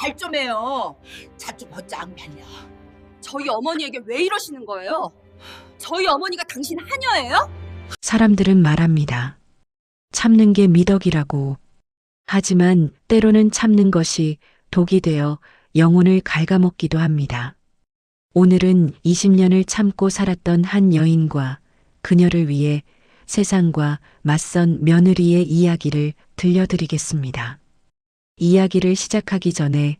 말 좀 해요. 자주 벗자 앙달려. 저희 어머니에게 왜 이러시는 거예요? 저희 어머니가 당신 하녀예요? 사람들은 말합니다. 참는 게 미덕이라고. 하지만 때로는 참는 것이 독이 되어 영혼을 갉아먹기도 합니다. 오늘은 20년을 참고 살았던 한 여인과 그녀를 위해 세상과 맞선 며느리의 이야기를 들려드리겠습니다. 이야기를 시작하기 전에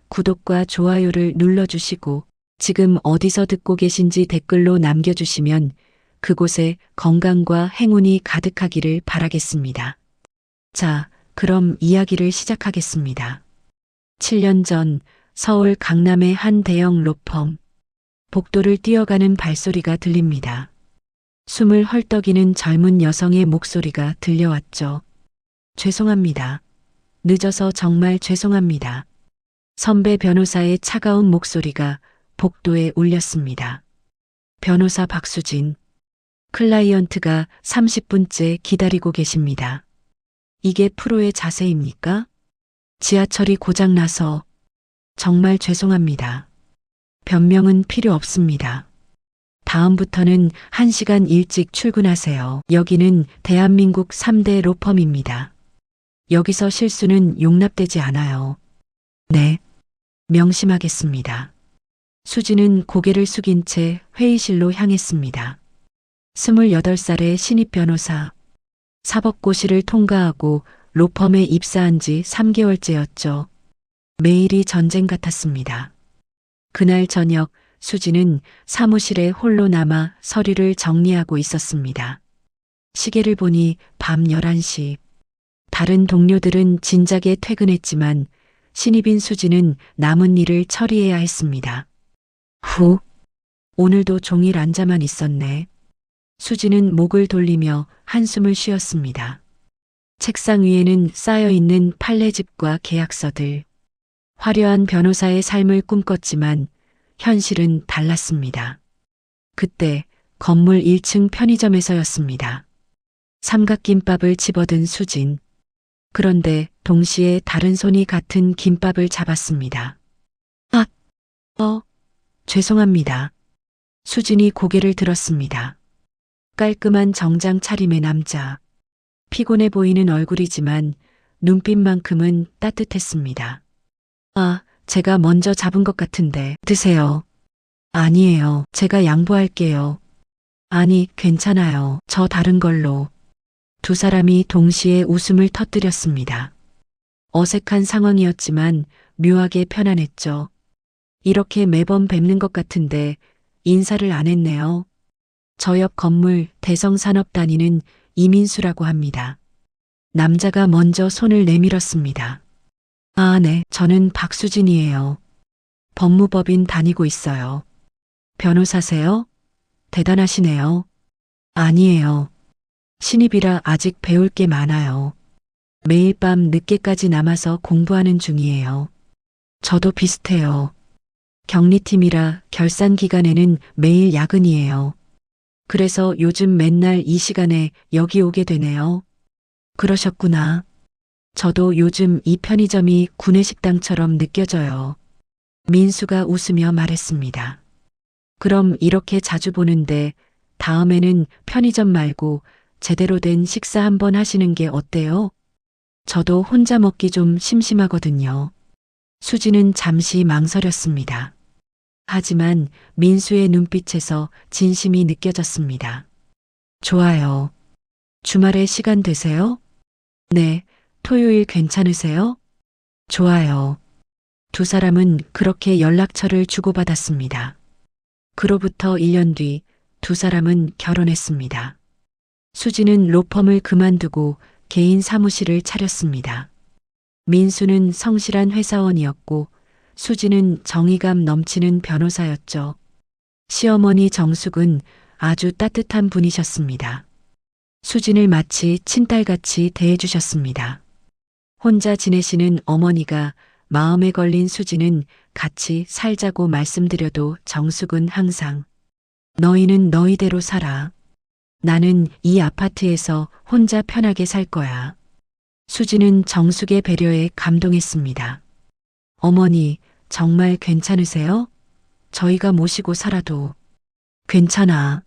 구독과 좋아요를 눌러주시고 지금 어디서 듣고 계신지 댓글로 남겨주시면 그곳에 건강과 행운이 가득하기를 바라겠습니다. 자, 그럼 이야기를 시작하겠습니다. 7년 전 서울 강남의 한 대형 로펌. 복도를 뛰어가는 발소리가 들립니다. 숨을 헐떡이는 젊은 여성의 목소리가 들려왔죠. 죄송합니다. 늦어서 정말 죄송합니다. 선배 변호사의 차가운 목소리가 복도에 울렸습니다. 변호사 박수진. 클라이언트가 30분째 기다리고 계십니다. 이게 프로의 자세입니까? 지하철이 고장나서 정말 죄송합니다. 변명은 필요 없습니다. 다음부터는 1시간 일찍 출근하세요. 여기는 대한민국 3대 로펌입니다. 여기서 실수는 용납되지 않아요. 네, 명심하겠습니다. 수지는 고개를 숙인 채 회의실로 향했습니다. 28살의 신입 변호사. 사법고시를 통과하고 로펌에 입사한 지 3개월째였죠. 매일이 전쟁 같았습니다. 그날 저녁 수지는 사무실에 홀로 남아 서류를 정리하고 있었습니다. 시계를 보니 밤 11시. 다른 동료들은 진작에 퇴근했지만 신입인 수지는 남은 일을 처리해야 했습니다. 후, 오늘도 종일 앉아만 있었네. 수지는 목을 돌리며 한숨을 쉬었습니다. 책상 위에는 쌓여있는 판례집과 계약서들. 화려한 변호사의 삶을 꿈꿨지만 현실은 달랐습니다. 그때 건물 1층 편의점에서였습니다. 삼각김밥을 집어든 수진. 그런데 동시에 다른 손이 같은 김밥을 잡았습니다. 죄송합니다. 수진이 고개를 들었습니다. 깔끔한 정장 차림의 남자. 피곤해 보이는 얼굴이지만 눈빛만큼은 따뜻했습니다. 제가 먼저 잡은 것 같은데 드세요. 아니에요. 제가 양보할게요. 아니, 괜찮아요. 저 다른 걸로. 두 사람이 동시에 웃음을 터뜨렸습니다. 어색한 상황이었지만 묘하게 편안했죠. 이렇게 매번 뵙는 것 같은데 인사를 안 했네요. 저 옆 건물 대성산업단위는 이민수라고 합니다. 남자가 먼저 손을 내밀었습니다. 네, 저는 박수진이에요. 법무법인 다니고 있어요. 변호사세요? 대단하시네요. 아니에요. 신입이라 아직 배울 게 많아요. 매일 밤 늦게까지 남아서 공부하는 중이에요. 저도 비슷해요. 격리팀이라 결산 기간에는 매일 야근이에요. 그래서 요즘 맨날 이 시간에 여기 오게 되네요. 그러셨구나. 저도 요즘 이 편의점이 구내식당처럼 느껴져요. 민수가 웃으며 말했습니다. 그럼 이렇게 자주 보는데 다음에는 편의점 말고 제대로 된 식사 한번 하시는 게 어때요? 저도 혼자 먹기 좀 심심하거든요. 수지는 잠시 망설였습니다. 하지만 민수의 눈빛에서 진심이 느껴졌습니다. 좋아요. 주말에 시간 되세요? 네, 토요일 괜찮으세요? 좋아요. 두 사람은 그렇게 연락처를 주고받았습니다. 그로부터 1년 뒤 두 사람은 결혼했습니다. 수지는 로펌을 그만두고 개인 사무실을 차렸습니다. 민수는 성실한 회사원이었고 수지는 정의감 넘치는 변호사였죠. 시어머니 정숙은 아주 따뜻한 분이셨습니다. 수진을 마치 친딸같이 대해주셨습니다. 혼자 지내시는 어머니가 마음에 걸린 수진은 같이 살자고 말씀드려도 정숙은 항상 너희는 너희대로 살아. 나는 이 아파트에서 혼자 편하게 살 거야. 수진은 정숙의 배려에 감동했습니다. 어머니, 정말 괜찮으세요? 저희가 모시고 살아도. 괜찮아.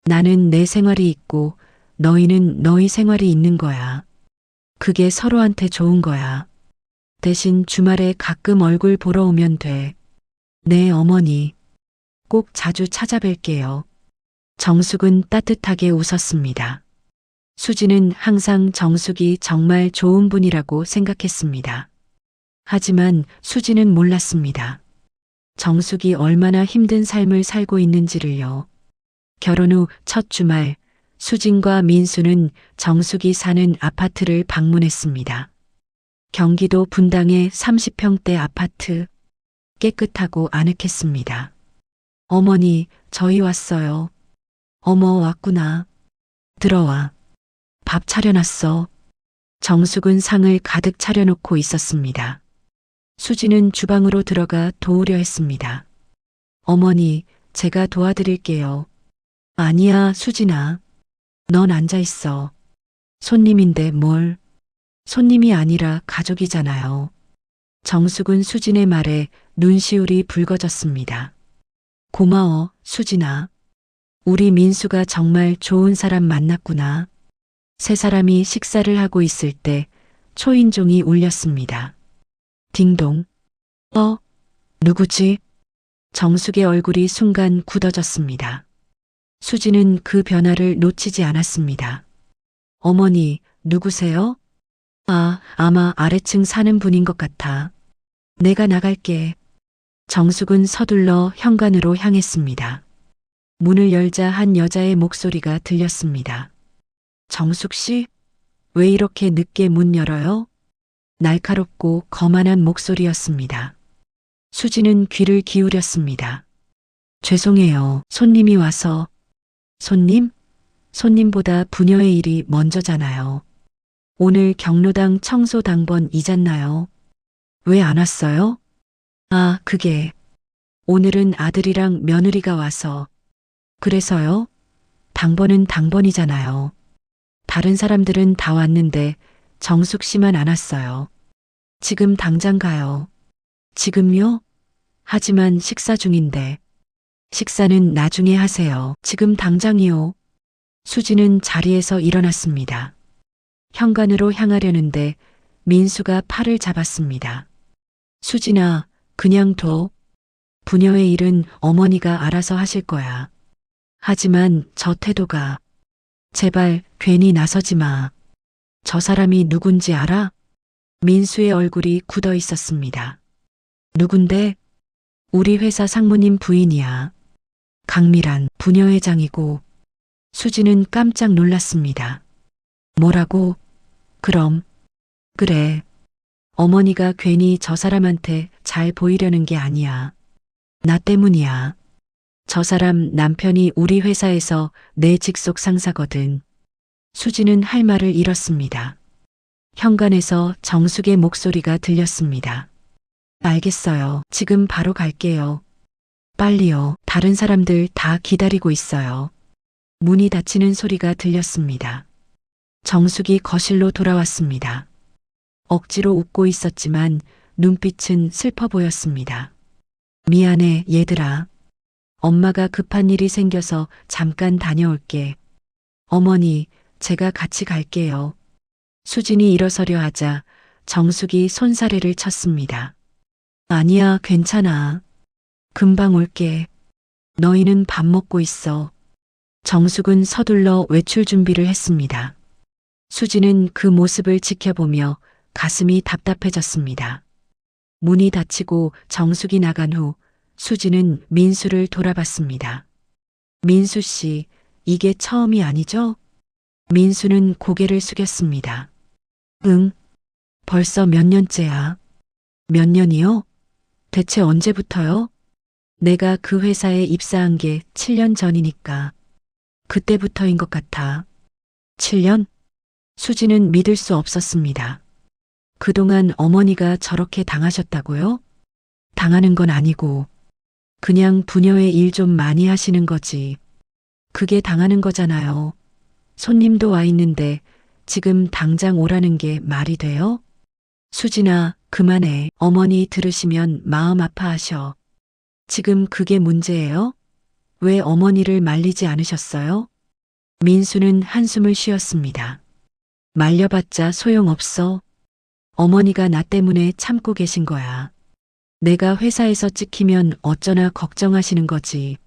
나는 내 생활이 있고 너희는 너희 생활이 있는 거야. 그게 서로한테 좋은 거야. 대신 주말에 가끔 얼굴 보러 오면 돼. 네, 어머니. 꼭 자주 찾아뵐게요. 정숙은 따뜻하게 웃었습니다. 수지는 항상 정숙이 정말 좋은 분이라고 생각했습니다. 하지만 수지는 몰랐습니다. 정숙이 얼마나 힘든 삶을 살고 있는지를요. 결혼 후 첫 주말, 수진과 민수는 정숙이 사는 아파트를 방문했습니다. 경기도 분당의 30평대 아파트. 깨끗하고 아늑했습니다. 어머니, 저희 왔어요. 어머, 왔구나. 들어와. 밥 차려놨어. 정숙은 상을 가득 차려놓고 있었습니다. 수지는 주방으로 들어가 도우려 했습니다. 어머니, 제가 도와드릴게요. 아니야, 수진아. 넌 앉아있어. 손님인데 뭘. 손님이 아니라 가족이잖아요. 정숙은 수진의 말에 눈시울이 붉어졌습니다. 고마워, 수진아. 우리 민수가 정말 좋은 사람 만났구나. 세 사람이 식사를 하고 있을 때 초인종이 울렸습니다. 딩동. 누구지? 정숙의 얼굴이 순간 굳어졌습니다. 수지는 그 변화를 놓치지 않았습니다. 어머니, 누구세요? 아마 아래층 사는 분인 것 같아. 내가 나갈게. 정숙은 서둘러 현관으로 향했습니다. 문을 열자 한 여자의 목소리가 들렸습니다. 정숙 씨? 왜 이렇게 늦게 문 열어요? 날카롭고 거만한 목소리였습니다. 수지는 귀를 기울였습니다. 죄송해요. 손님이 와서. 손님? 손님보다 부녀의 일이 먼저잖아요. 오늘 경로당 청소 당번 잊었나요? 왜 안 왔어요? 그게. 오늘은 아들이랑 며느리가 와서. 그래서요? 당번은 당번이잖아요. 다른 사람들은 다 왔는데 정숙 씨만 안 왔어요. 지금 당장 가요. 지금요? 하지만 식사 중인데. 식사는 나중에 하세요. 지금 당장이요. 수지는 자리에서 일어났습니다. 현관으로 향하려는데 민수가 팔을 잡았습니다. 수진아, 그냥 둬. 부녀의 일은 어머니가 알아서 하실 거야. 하지만 저 태도가. 제발 괜히 나서지 마. 저 사람이 누군지 알아? 민수의 얼굴이 굳어 있었습니다. 누군데? 우리 회사 상무님 부인이야. 강미란 부녀회장이고. 수지는 깜짝 놀랐습니다. 뭐라고? 그럼. 그래. 어머니가 괜히 저 사람한테 잘 보이려는 게 아니야. 나 때문이야. 저 사람 남편이 우리 회사에서 내 직속 상사거든. 수지는 할 말을 잃었습니다. 현관에서 정숙의 목소리가 들렸습니다. 알겠어요. 지금 바로 갈게요. 빨리요. 다른 사람들 다 기다리고 있어요. 문이 닫히는 소리가 들렸습니다. 정숙이 거실로 돌아왔습니다. 억지로 웃고 있었지만 눈빛은 슬퍼 보였습니다. 미안해, 얘들아. 엄마가 급한 일이 생겨서 잠깐 다녀올게. 어머니, 제가 같이 갈게요. 수진이 일어서려 하자 정숙이 손사래를 쳤습니다. 아니야, 괜찮아. 금방 올게. 너희는 밥 먹고 있어. 정숙은 서둘러 외출 준비를 했습니다. 수지는 그 모습을 지켜보며 가슴이 답답해졌습니다. 문이 닫히고 정숙이 나간 후 수지는 민수를 돌아봤습니다. 민수 씨, 이게 처음이 아니죠? 민수는 고개를 숙였습니다. 응. 벌써 몇 년째야? 몇 년이요? 대체 언제부터요? 내가 그 회사에 입사한 게 7년 전이니까. 그때부터인 것 같아. 7년? 수지는 믿을 수 없었습니다. 그동안 어머니가 저렇게 당하셨다고요? 당하는 건 아니고 그냥 부녀의 일 좀 많이 하시는 거지. 그게 당하는 거잖아요. 손님도 와 있는데 지금 당장 오라는 게 말이 돼요? 수진아, 그만해. 어머니 들으시면 마음 아파하셔. 지금 그게 문제예요? 왜 어머니를 말리지 않으셨어요? 민수는 한숨을 쉬었습니다. 말려봤자 소용없어. 어머니가 나 때문에 참고 계신 거야. 내가 회사에서 찍히면 어쩌나 걱정하시는 거지.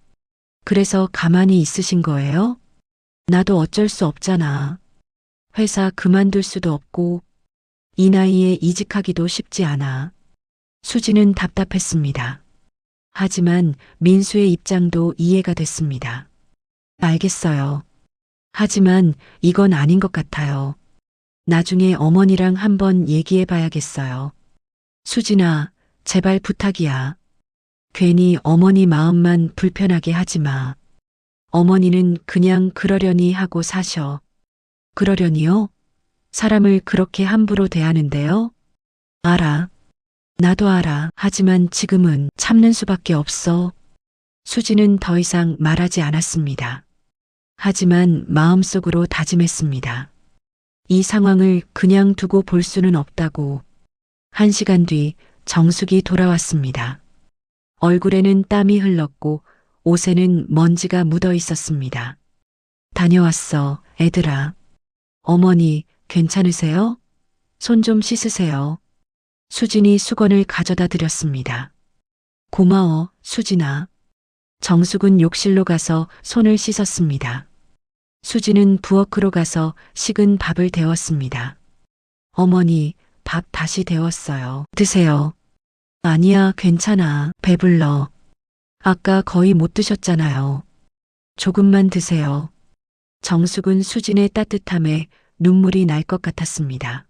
그래서 가만히 있으신 거예요? 나도 어쩔 수 없잖아. 회사 그만둘 수도 없고, 이 나이에 이직하기도 쉽지 않아. 수지는 답답했습니다. 하지만 민수의 입장도 이해가 됐습니다. 알겠어요. 하지만 이건 아닌 것 같아요. 나중에 어머니랑 한번 얘기해 봐야겠어요. 수진아, 제발 부탁이야. 괜히 어머니 마음만 불편하게 하지 마. 어머니는 그냥 그러려니 하고 사셔. 그러려니요? 사람을 그렇게 함부로 대하는데요? 알아. 나도 알아. 하지만 지금은 참는 수밖에 없어. 수지는 더 이상 말하지 않았습니다. 하지만 마음속으로 다짐했습니다. 이 상황을 그냥 두고 볼 수는 없다고. 1시간 뒤 정숙이 돌아왔습니다. 얼굴에는 땀이 흘렀고 옷에는 먼지가 묻어 있었습니다. 다녀왔어, 애들아. 어머니, 괜찮으세요? 손 좀 씻으세요. 수진이 수건을 가져다 드렸습니다. 고마워, 수진아. 정숙은 욕실로 가서 손을 씻었습니다. 수진은 부엌으로 가서 식은 밥을 데웠습니다. 어머니, 밥 다시 데웠어요. 드세요. 아니야, 괜찮아. 배불러. 아까 거의 못 드셨잖아요. 조금만 드세요. 정숙은 수진의 따뜻함에 눈물이 날 것 같았습니다.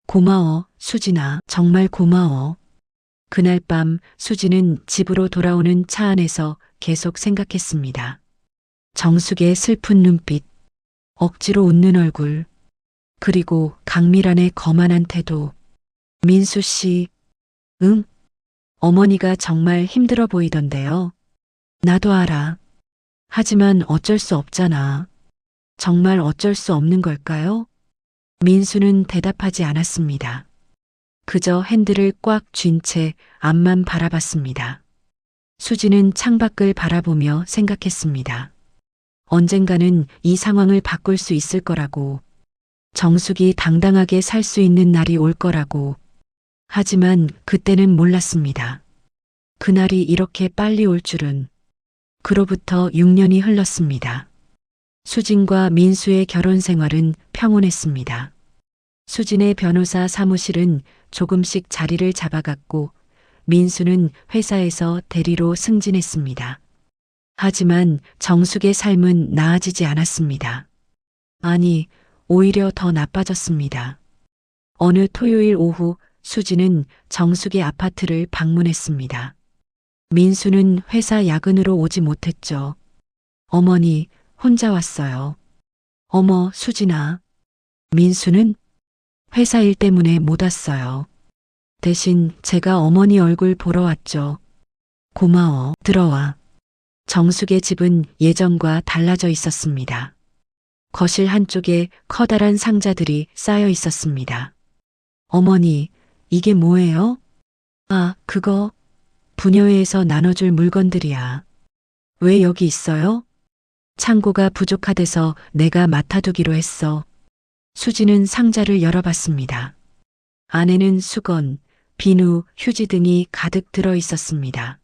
고마워, 수진아. 정말 고마워. 그날 밤 수진은 집으로 돌아오는 차 안에서 계속 생각했습니다. 정숙의 슬픈 눈빛, 억지로 웃는 얼굴, 그리고 강미란의 거만한 태도. 민수 씨, 응? 어머니가 정말 힘들어 보이던데요. 나도 알아. 하지만 어쩔 수 없잖아. 정말 어쩔 수 없는 걸까요? 민수는 대답하지 않았습니다. 그저 핸들을 꽉 쥔 채 앞만 바라봤습니다. 수지는 창밖을 바라보며 생각했습니다. 언젠가는 이 상황을 바꿀 수 있을 거라고. 정숙이 당당하게 살 수 있는 날이 올 거라고. 하지만 그때는 몰랐습니다. 그날이 이렇게 빨리 올 줄은. 그로부터 6년이 흘렀습니다. 수진과 민수의 결혼 생활은 평온했습니다. 수진의 변호사 사무실은 조금씩 자리를 잡아갔고 민수는 회사에서 대리로 승진했습니다. 하지만 정숙의 삶은 나아지지 않았습니다. 아니, 오히려 더 나빠졌습니다. 어느 토요일 오후 수진은 정숙의 아파트를 방문했습니다. 민수는 회사 야근으로 오지 못했죠. 어머니, 혼자 왔어요. 어머, 수진아. 민수는 회사 일 때문에 못 왔어요. 대신 제가 어머니 얼굴 보러 왔죠. 고마워. 들어와. 정숙의 집은 예전과 달라져 있었습니다. 거실 한쪽에 커다란 상자들이 쌓여 있었습니다. 어머니, 이게 뭐예요? 아, 그거 부녀회에서 나눠줄 물건들이야. 왜 여기 있어요? 창고가 부족하대서 내가 맡아두기로 했어. 수지는 상자를 열어봤습니다. 안에는 수건, 비누, 휴지 등이 가득 들어 있었습니다.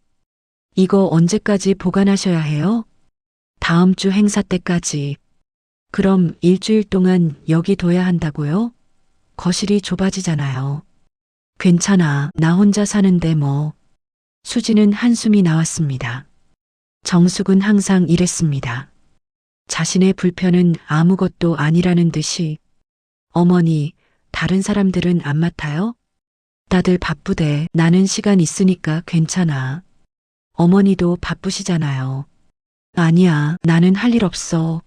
이거 언제까지 보관하셔야 해요? 다음 주 행사 때까지. 그럼 일주일 동안 여기 둬야 한다고요? 거실이 좁아지잖아요. 괜찮아. 나 혼자 사는데 뭐. 수지는 한숨이 나왔습니다. 정숙은 항상 이랬습니다. 자신의 불편은 아무것도 아니라는 듯이. 어머니, 다른 사람들은 안 맡아요? 다들 바쁘대. 나는 시간 있으니까 괜찮아. 어머니도 바쁘시잖아요. 아니야, 나는 할 일 없어.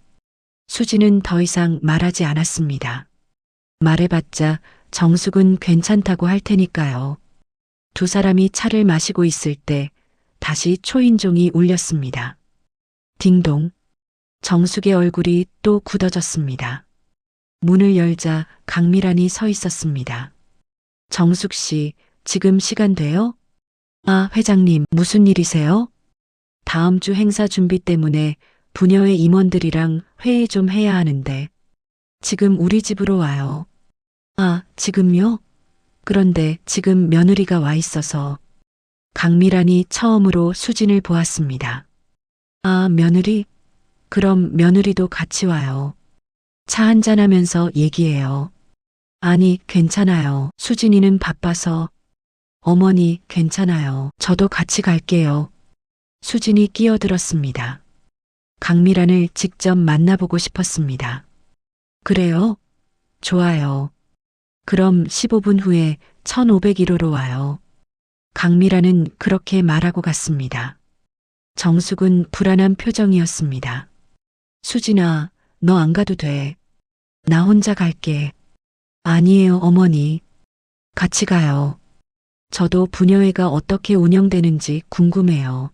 수지는 더 이상 말하지 않았습니다. 말해봤자 정숙은 괜찮다고 할 테니까요. 두 사람이 차를 마시고 있을 때 다시 초인종이 울렸습니다. 딩동. 정숙의 얼굴이 또 굳어졌습니다. 문을 열자 강미란이 서 있었습니다. 정숙 씨, 지금 시간 돼요? 아, 회장님, 무슨 일이세요? 다음 주 행사 준비 때문에 부녀회 임원들이랑 회의 좀 해야 하는데, 지금 우리 집으로 와요. 아, 지금요? 그런데 지금 며느리가 와 있어서 강미란이 처음으로 수진을 보았습니다. 아, 며느리? 그럼 며느리도 같이 와요. 차 한잔하면서 얘기해요. 아니, 괜찮아요. 수진이는 바빠서. 어머니, 괜찮아요. 저도 같이 갈게요. 수진이 끼어들었습니다. 강미란을 직접 만나보고 싶었습니다. 그래요? 좋아요. 그럼 15분 후에 1501호로 와요. 강미란은 그렇게 말하고 갔습니다. 정숙은 불안한 표정이었습니다. 수진아, 너 안 가도 돼. 나 혼자 갈게. 아니에요, 어머니. 같이 가요. 저도 부녀회가 어떻게 운영되는지 궁금해요.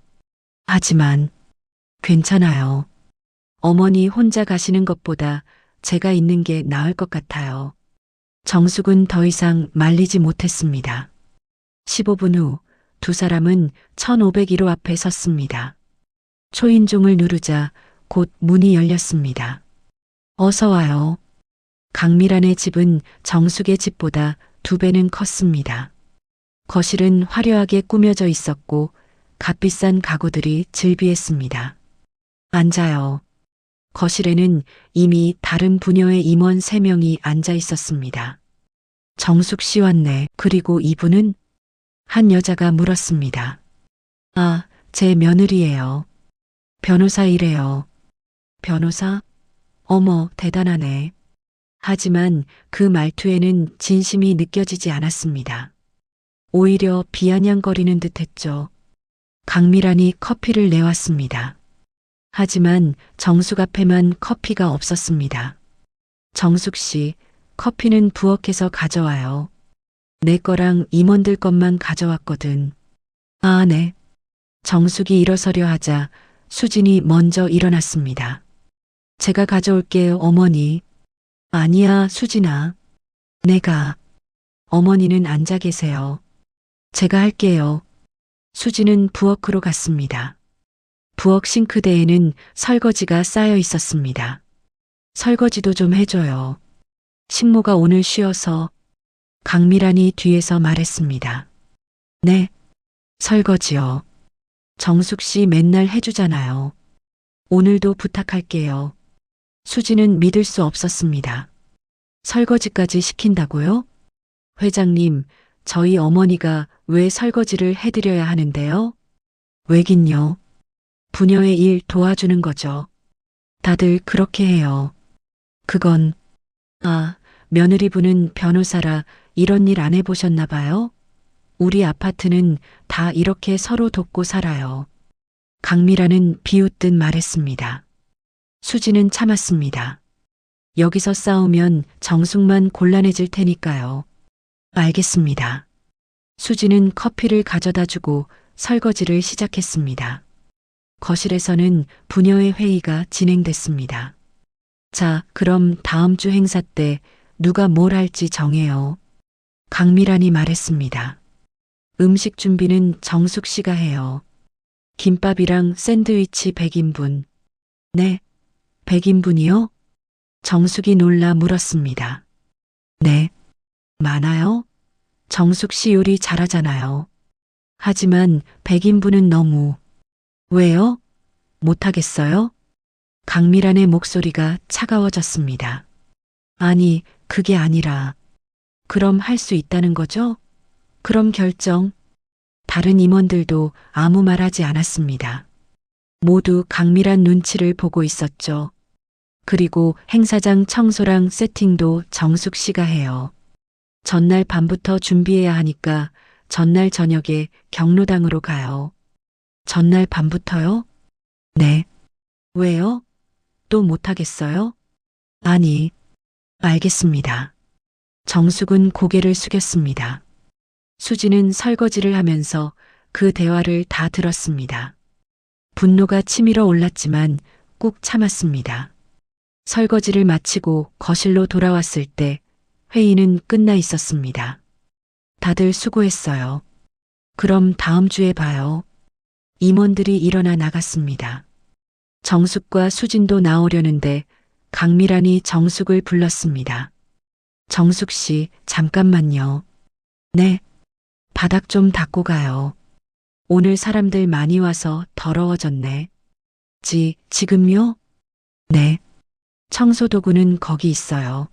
하지만 괜찮아요. 어머니 혼자 가시는 것보다 제가 있는 게 나을 것 같아요. 정숙은 더 이상 말리지 못했습니다. 15분 후 두 사람은 1501호 앞에 섰습니다. 초인종을 누르자 곧 문이 열렸습니다. 어서 와요. 강미란의 집은 정숙의 집보다 2배는 컸습니다. 거실은 화려하게 꾸며져 있었고 값비싼 가구들이 즐비했습니다. 앉아요. 거실에는 이미 다른 부녀의 임원 3명이 앉아 있었습니다. 정숙 씨 왔네. 그리고 이분은? 한 여자가 물었습니다. 아, 제 며느리예요. 변호사 일해요. 변호사? 어머, 대단하네. 하지만 그 말투에는 진심이 느껴지지 않았습니다. 오히려 비아냥거리는 듯했죠. 강미란이 커피를 내왔습니다. 하지만 정숙 앞에만 커피가 없었습니다. 정숙 씨, 커피는 부엌에서 가져와요. 내 거랑 임원들 것만 가져왔거든. 아, 네. 정숙이 일어서려 하자 수진이 먼저 일어났습니다. 제가 가져올게요, 어머니. 아니야, 수진아. 내가. 어머니는 앉아 계세요. 제가 할게요. 수진은 부엌으로 갔습니다. 부엌 싱크대에는 설거지가 쌓여 있었습니다. 설거지도 좀 해줘요. 식모가 오늘 쉬어서. 강미란이 뒤에서 말했습니다. 네, 설거지요. 정숙 씨 맨날 해주잖아요. 오늘도 부탁할게요. 수지는 믿을 수 없었습니다. 설거지까지 시킨다고요? 회장님, 저희 어머니가 왜 설거지를 해드려야 하는데요? 왜긴요. 부녀의 일 도와주는 거죠. 다들 그렇게 해요. 그건, 아, 며느리분은 변호사라 이런 일 안 해보셨나 봐요? 우리 아파트는 다 이렇게 서로 돕고 살아요. 강미라는 비웃듯 말했습니다. 수지는 참았습니다. 여기서 싸우면 정숙만 곤란해질 테니까요. 알겠습니다. 수지는 커피를 가져다 주고 설거지를 시작했습니다. 거실에서는 부녀의 회의가 진행됐습니다. 자, 그럼 다음 주 행사 때 누가 뭘 할지 정해요. 강미란이 말했습니다. 음식 준비는 정숙 씨가 해요. 김밥이랑 샌드위치 100인분. 네, 100인분이요? 정숙이 놀라 물었습니다. 네, 많아요? 정숙 씨 요리 잘하잖아요. 하지만 100인분은 너무. 왜요? 못하겠어요? 강미란의 목소리가 차가워졌습니다. 아니, 그게 아니라. 그럼 할 수 있다는 거죠? 그럼 결정. 다른 임원들도 아무 말 하지 않았습니다. 모두 강미란 눈치를 보고 있었죠. 그리고 행사장 청소랑 세팅도 정숙 씨가 해요. 전날 밤부터 준비해야 하니까 전날 저녁에 경로당으로 가요. 전날 밤부터요? 네. 왜요? 또 못하겠어요? 아니, 알겠습니다. 정숙은 고개를 숙였습니다. 수지는 설거지를 하면서 그 대화를 다 들었습니다. 분노가 치밀어 올랐지만 꾹 참았습니다. 설거지를 마치고 거실로 돌아왔을 때 회의는 끝나 있었습니다. 다들 수고했어요. 그럼 다음 주에 봐요. 임원들이 일어나 나갔습니다. 정숙과 수진도 나오려는데 강미란이 정숙을 불렀습니다. 정숙 씨, 잠깐만요. 네. 바닥 좀 닦고 가요. 오늘 사람들 많이 와서 더러워졌네. 지금요? 네. 청소도구는 거기 있어요.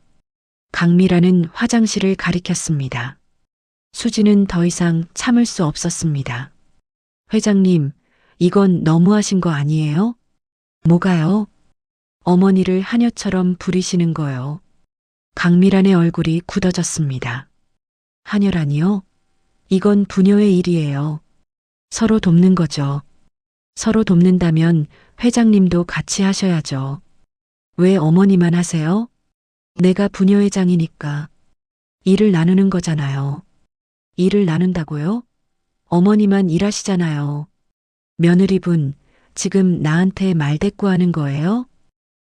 강미라는 화장실을 가리켰습니다. 수지는 더 이상 참을 수 없었습니다. 회장님, 이건 너무하신 거 아니에요? 뭐가요? 어머니를 하녀처럼 부리시는 거요. 강미란의 얼굴이 굳어졌습니다. 하녀라니요? 이건 부녀의 일이에요. 서로 돕는 거죠. 서로 돕는다면 회장님도 같이 하셔야죠. 왜 어머니만 하세요? 내가 부녀회장이니까. 일을 나누는 거잖아요. 일을 나눈다고요? 어머니만 일하시잖아요. 며느리분, 지금 나한테 말대꾸하는 거예요?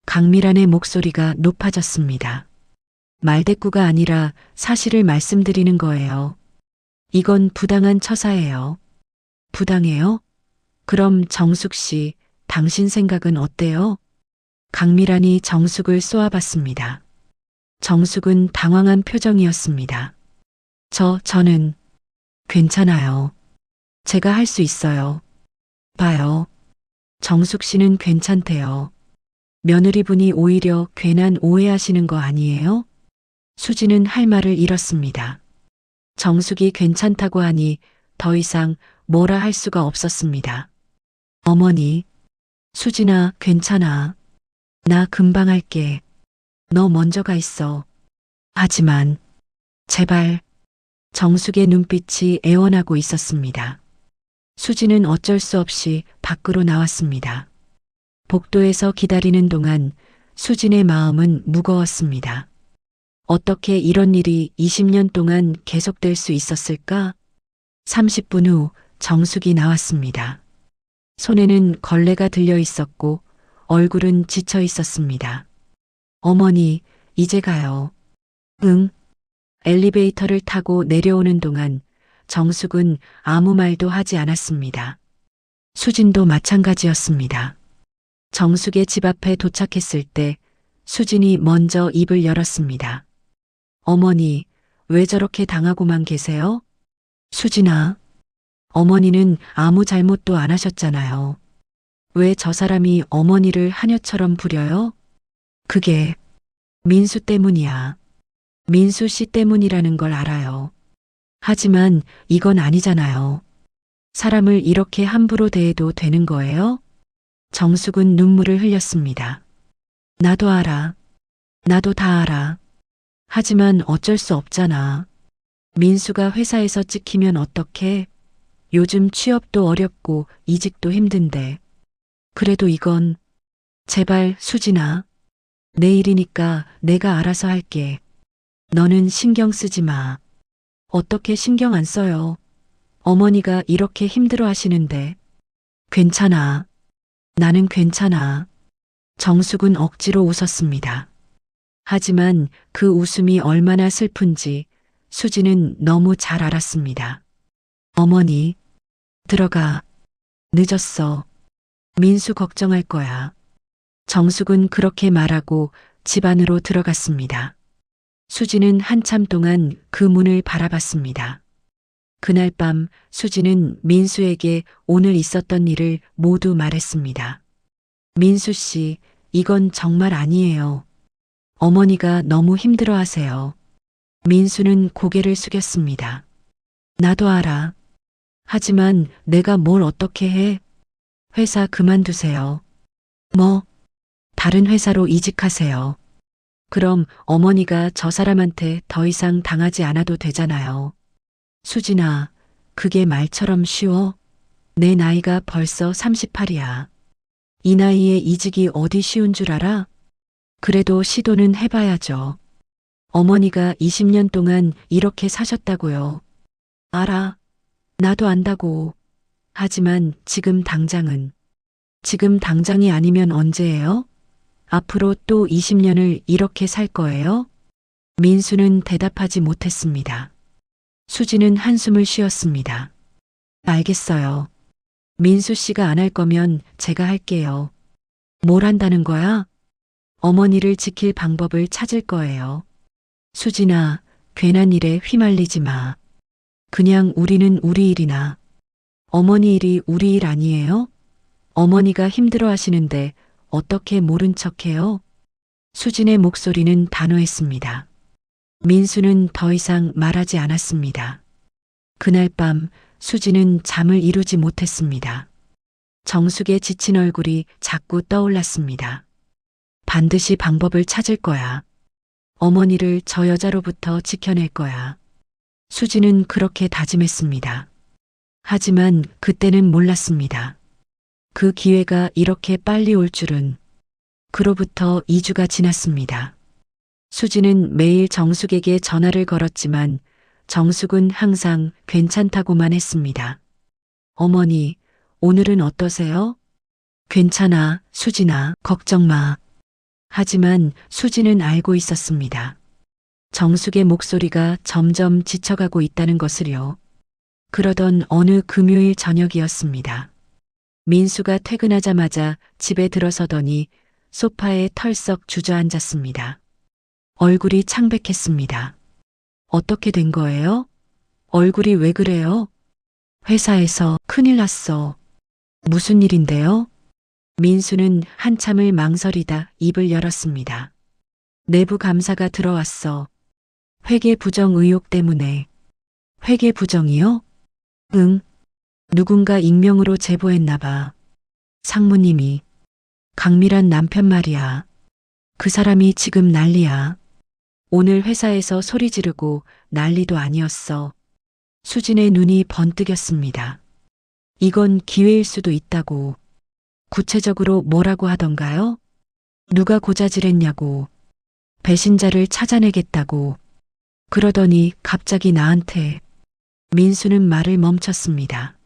강미란의 목소리가 높아졌습니다. 말대꾸가 아니라 사실을 말씀드리는 거예요. 이건 부당한 처사예요. 부당해요? 그럼 정숙 씨, 당신 생각은 어때요? 강미란이 정숙을 쏘아봤습니다. 정숙은 당황한 표정이었습니다. 저는 괜찮아요. 제가 할 수 있어요. 봐요. 정숙 씨는 괜찮대요. 며느리분이 오히려 괜한 오해하시는 거 아니에요? 수지는 할 말을 잃었습니다. 정숙이 괜찮다고 하니 더 이상 뭐라 할 수가 없었습니다. 어머니, 수진아, 괜찮아. 나 금방 할게. 너 먼저 가 있어. 하지만, 제발. 정숙의 눈빛이 애원하고 있었습니다. 수지는 어쩔 수 없이 밖으로 나왔습니다. 복도에서 기다리는 동안 수진의 마음은 무거웠습니다. 어떻게 이런 일이 20년 동안 계속될 수 있었을까? 30분 후 정숙이 나왔습니다. 손에는 걸레가 들려 있었고 얼굴은 지쳐 있었습니다. 어머니, 이제 가요. 응. 엘리베이터를 타고 내려오는 동안 정숙은 아무 말도 하지 않았습니다. 수진도 마찬가지였습니다. 정숙의 집 앞에 도착했을 때 수진이 먼저 입을 열었습니다. 어머니, 왜 저렇게 당하고만 계세요? 수진아, 어머니는 아무 잘못도 안 하셨잖아요. 왜 저 사람이 어머니를 하녀처럼 부려요? 그게 민수 때문이야. 민수 씨 때문이라는 걸 알아요. 하지만 이건 아니잖아요. 사람을 이렇게 함부로 대해도 되는 거예요? 정숙은 눈물을 흘렸습니다. 나도 알아. 나도 다 알아. 하지만 어쩔 수 없잖아. 민수가 회사에서 찍히면 어떡해? 요즘 취업도 어렵고 이직도 힘든데. 그래도 이건 제발 수진아. 내일이니까 내가 알아서 할게. 너는 신경 쓰지 마. 어떻게 신경 안 써요? 어머니가 이렇게 힘들어 하시는데. 괜찮아. 나는 괜찮아. 정숙은 억지로 웃었습니다. 하지만 그 웃음이 얼마나 슬픈지 수지는 너무 잘 알았습니다. 어머니, 들어가. 늦었어. 민수 걱정할 거야. 정숙은 그렇게 말하고 집 안으로 들어갔습니다. 수지는 한참 동안 그 문을 바라봤습니다. 그날 밤 수지는 민수에게 오늘 있었던 일을 모두 말했습니다. 민수 씨, 이건 정말 아니에요. 어머니가 너무 힘들어 하세요. 민수는 고개를 숙였습니다. 나도 알아. 하지만 내가 뭘 어떻게 해? 회사 그만두세요. 뭐? 다른 회사로 이직하세요. 그럼 어머니가 저 사람한테 더 이상 당하지 않아도 되잖아요. 수진아, 그게 말처럼 쉬워? 내 나이가 벌써 38이야. 이 나이에 이직이 어디 쉬운 줄 알아? 그래도 시도는 해봐야죠. 어머니가 20년 동안 이렇게 사셨다고요. 알아. 나도 안다고. 하지만 지금 당장이 아니면 언제예요? 앞으로 또 20년을 이렇게 살 거예요? 민수는 대답하지 못했습니다. 수지는 한숨을 쉬었습니다. 알겠어요. 민수 씨가 안 할 거면 제가 할게요. 뭘 한다는 거야? 어머니를 지킬 방법을 찾을 거예요. 수진아, 괜한 일에 휘말리지 마. 그냥 우리는 우리 일이나. 어머니 일이 우리 일 아니에요? 어머니가 힘들어 하시는데 어떻게 모른 척해요? 수진의 목소리는 단호했습니다. 민수는 더 이상 말하지 않았습니다. 그날 밤 수진은 잠을 이루지 못했습니다. 정숙의 지친 얼굴이 자꾸 떠올랐습니다. 반드시 방법을 찾을 거야. 어머니를 저 여자로부터 지켜낼 거야. 수진은 그렇게 다짐했습니다. 하지만 그때는 몰랐습니다. 그 기회가 이렇게 빨리 올 줄은. 그로부터 2주가 지났습니다. 수진은 매일 정숙에게 전화를 걸었지만 정숙은 항상 괜찮다고만 했습니다. 어머니, 오늘은 어떠세요? 괜찮아, 수진아, 걱정 마. 하지만 수진은 알고 있었습니다. 정숙의 목소리가 점점 지쳐가고 있다는 것을요. 그러던 어느 금요일 저녁이었습니다. 민수가 퇴근하자마자 집에 들어서더니 소파에 털썩 주저앉았습니다. 얼굴이 창백했습니다. 어떻게 된 거예요? 얼굴이 왜 그래요? 회사에서 큰일 났어. 무슨 일인데요? 민수는 한참을 망설이다 입을 열었습니다. 내부 감사가 들어왔어. 회계 부정 의혹 때문에. 회계 부정이요? 응. 누군가 익명으로 제보했나 봐. 상무님이. 강미란 남편 말이야. 그 사람이 지금 난리야. 오늘 회사에서 소리 지르고 난리도 아니었어. 수진의 눈이 번뜩였습니다. 이건 기회일 수도 있다고. 구체적으로 뭐라고 하던가요? 누가 고자질했냐고. 배신자를 찾아내겠다고. 그러더니 갑자기 나한테. 민수는 말을 멈췄습니다.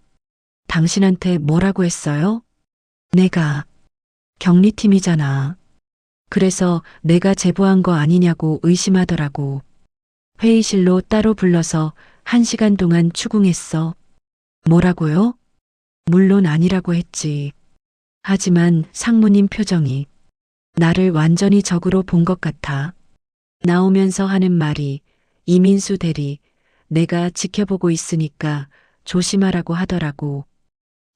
당신한테 뭐라고 했어요? 내가. 격리팀이잖아. 그래서 내가 제보한 거 아니냐고 의심하더라고. 회의실로 따로 불러서 1시간 동안 추궁했어. 뭐라고요? 물론 아니라고 했지. 하지만 상무님 표정이 나를 완전히 적으로 본 것 같아. 나오면서 하는 말이 이민수 대리, 내가 지켜보고 있으니까 조심하라고 하더라고.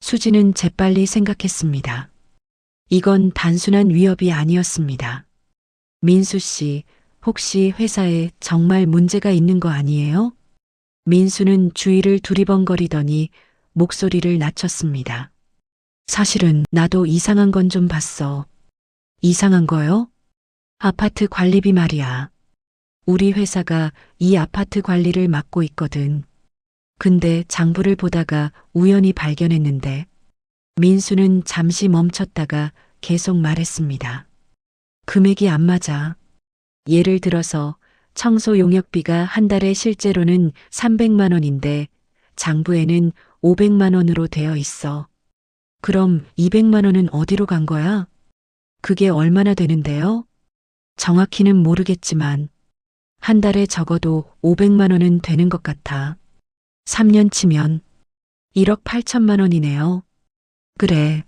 수지는 재빨리 생각했습니다. 이건 단순한 위협이 아니었습니다. 민수 씨, 혹시 회사에 정말 문제가 있는 거 아니에요? 민수는 주위를 두리번거리더니 목소리를 낮췄습니다. 사실은 나도 이상한 건 좀 봤어. 이상한 거요? 아파트 관리비 말이야. 우리 회사가 이 아파트 관리를 맡고 있거든. 근데 장부를 보다가 우연히 발견했는데 민수는 잠시 멈췄다가 계속 말했습니다. 금액이 안 맞아. 예를 들어서 청소 용역비가 한 달에 실제로는 300만 원인데 장부에는 500만 원으로 되어 있어. 그럼 200만 원은 어디로 간 거야? 그게 얼마나 되는데요? 정확히는 모르겠지만 한 달에 적어도 500만 원은 되는 것 같아. 3년 치면 1억 8천만 원이네요. 그래.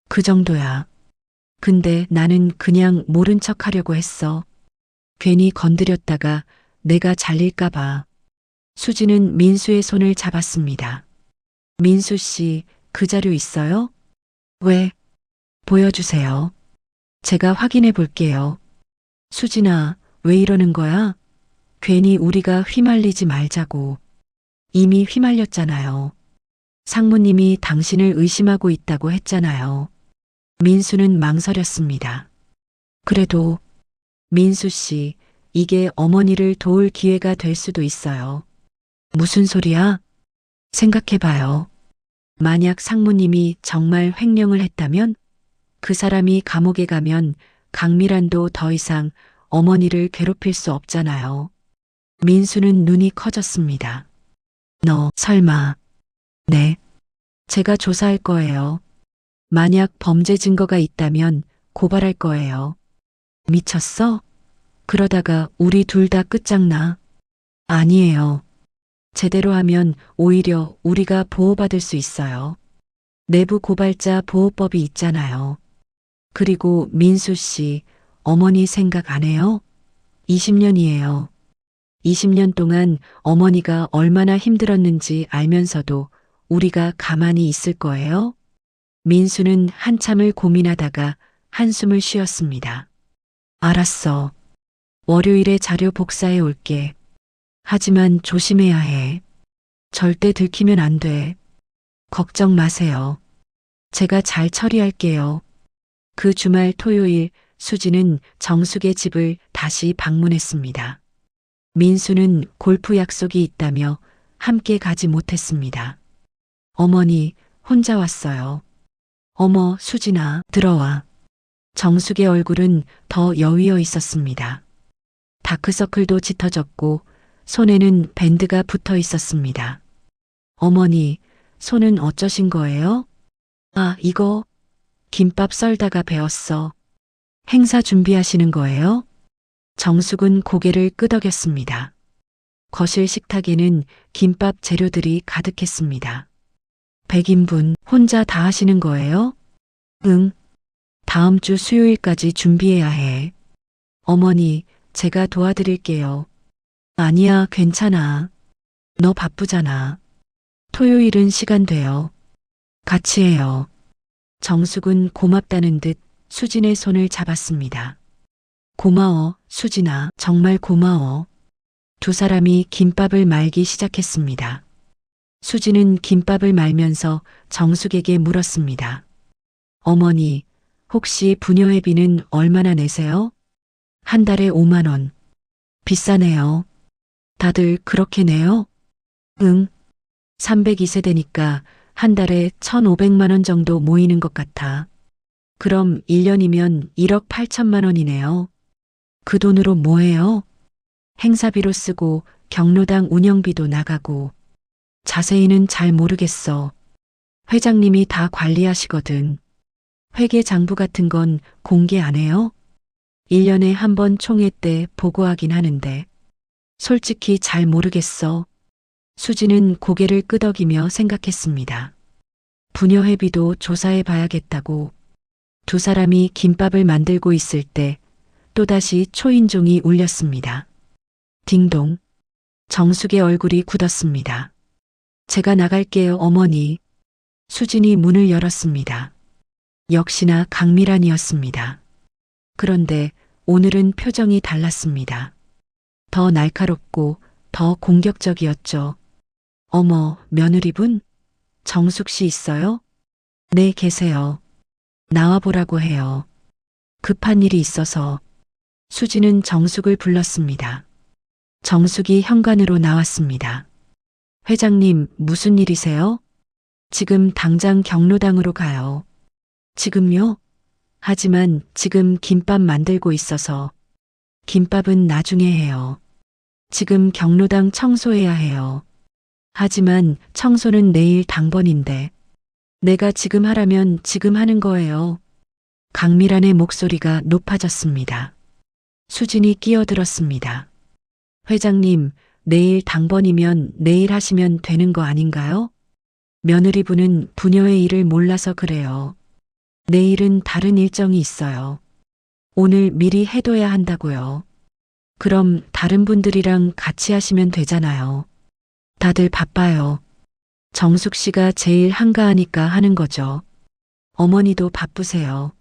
그 정도야. 근데 나는 그냥 모른 척 하려고 했어. 괜히 건드렸다가 내가 잘릴까 봐. 수지는 민수의 손을 잡았습니다. 민수 씨, 그 자료 있어요? 왜? 보여주세요. 제가 확인해 볼게요. 수진아, 왜 이러는 거야? 괜히 우리가 휘말리지 말자고. 이미 휘말렸잖아요. 상무님이 당신을 의심하고 있다고 했잖아요. 민수는 망설였습니다. 그래도 민수 씨, 이게 어머니를 도울 기회가 될 수도 있어요. 무슨 소리야? 생각해봐요. 만약 상무님이 정말 횡령을 했다면 그 사람이 감옥에 가면 강미란도 더 이상 어머니를 괴롭힐 수 없잖아요. 민수는 눈이 커졌습니다. 너 설마. 네. 제가 조사할 거예요. 만약 범죄 증거가 있다면 고발할 거예요. 미쳤어? 그러다가 우리 둘 다 끝장나. 아니에요. 제대로 하면 오히려 우리가 보호받을 수 있어요. 내부 고발자 보호법이 있잖아요. 그리고 민수 씨, 어머니 생각 안 해요? 20년이에요. 20년 동안 어머니가 얼마나 힘들었는지 알면서도 우리가 가만히 있을 거예요? 민수는 한참을 고민하다가 한숨을 쉬었습니다. 알았어. 월요일에 자료 복사해 올게. 하지만 조심해야 해. 절대 들키면 안 돼. 걱정 마세요. 제가 잘 처리할게요. 그 주말 토요일 수지는 정숙의 집을 다시 방문했습니다. 민수는 골프 약속이 있다며 함께 가지 못했습니다. 어머니, 혼자 왔어요. 어머, 수진아, 들어와. 정숙의 얼굴은 더 여위어 있었습니다. 다크서클도 짙어졌고 손에는 밴드가 붙어 있었습니다. 어머니, 손은 어쩌신 거예요? 아, 이거 김밥 썰다가 베었어. 행사 준비하시는 거예요? 정숙은 고개를 끄덕였습니다. 거실 식탁에는 김밥 재료들이 가득했습니다. 100인분 혼자 다 하시는 거예요? 응. 다음 주 수요일까지 준비해야 해. 어머니, 제가 도와드릴게요. 아니야, 괜찮아. 너 바쁘잖아. 토요일은 시간 돼요. 같이 해요. 정숙은 고맙다는 듯 수진의 손을 잡았습니다. 고마워, 수진아. 정말 고마워. 두 사람이 김밥을 말기 시작했습니다. 수진은 김밥을 말면서 정숙에게 물었습니다. 어머니, 혹시 부녀회비는 얼마나 내세요? 한 달에 5만 원. 비싸네요. 다들 그렇게 내요? 응. 302세대니까 한 달에 1,500만 원 정도 모이는 것 같아. 그럼 1년이면 1억 8천만 원이네요. 그 돈으로 뭐 해요? 행사비로 쓰고 경로당 운영비도 나가고. 자세히는 잘 모르겠어. 회장님이 다 관리하시거든. 회계 장부 같은 건 공개 안 해요? 1년에 한 번 총회 때 보고하긴 하는데. 솔직히 잘 모르겠어. 수지는 고개를 끄덕이며 생각했습니다. 부녀회비도 조사해 봐야겠다고. 두 사람이 김밥을 만들고 있을 때 또다시 초인종이 울렸습니다. 딩동. 정숙의 얼굴이 굳었습니다. 제가 나갈게요, 어머니. 수진이 문을 열었습니다. 역시나 강미란이었습니다. 그런데 오늘은 표정이 달랐습니다. 더 날카롭고 더 공격적이었죠. 어머, 며느리분? 정숙 씨 있어요? 네, 계세요. 나와보라고 해요. 급한 일이 있어서. 수지는 정숙을 불렀습니다. 정숙이 현관으로 나왔습니다. 회장님, 무슨 일이세요? 지금 당장 경로당으로 가요. 지금요? 하지만 지금 김밥 만들고 있어서. 김밥은 나중에 해요. 지금 경로당 청소해야 해요. 하지만 청소는 내일 당번인데. 내가 지금 하라면 지금 하는 거예요. 강미란의 목소리가 높아졌습니다. 수진이 끼어들었습니다. 회장님, 내일 당번이면 내일 하시면 되는 거 아닌가요? 며느리분은 부녀의 일을 몰라서 그래요. 내일은 다른 일정이 있어요. 오늘 미리 해둬야 한다고요. 그럼 다른 분들이랑 같이 하시면 되잖아요. 다들 바빠요. 정숙 씨가 제일 한가하니까 하는 거죠. 어머니도 바쁘세요.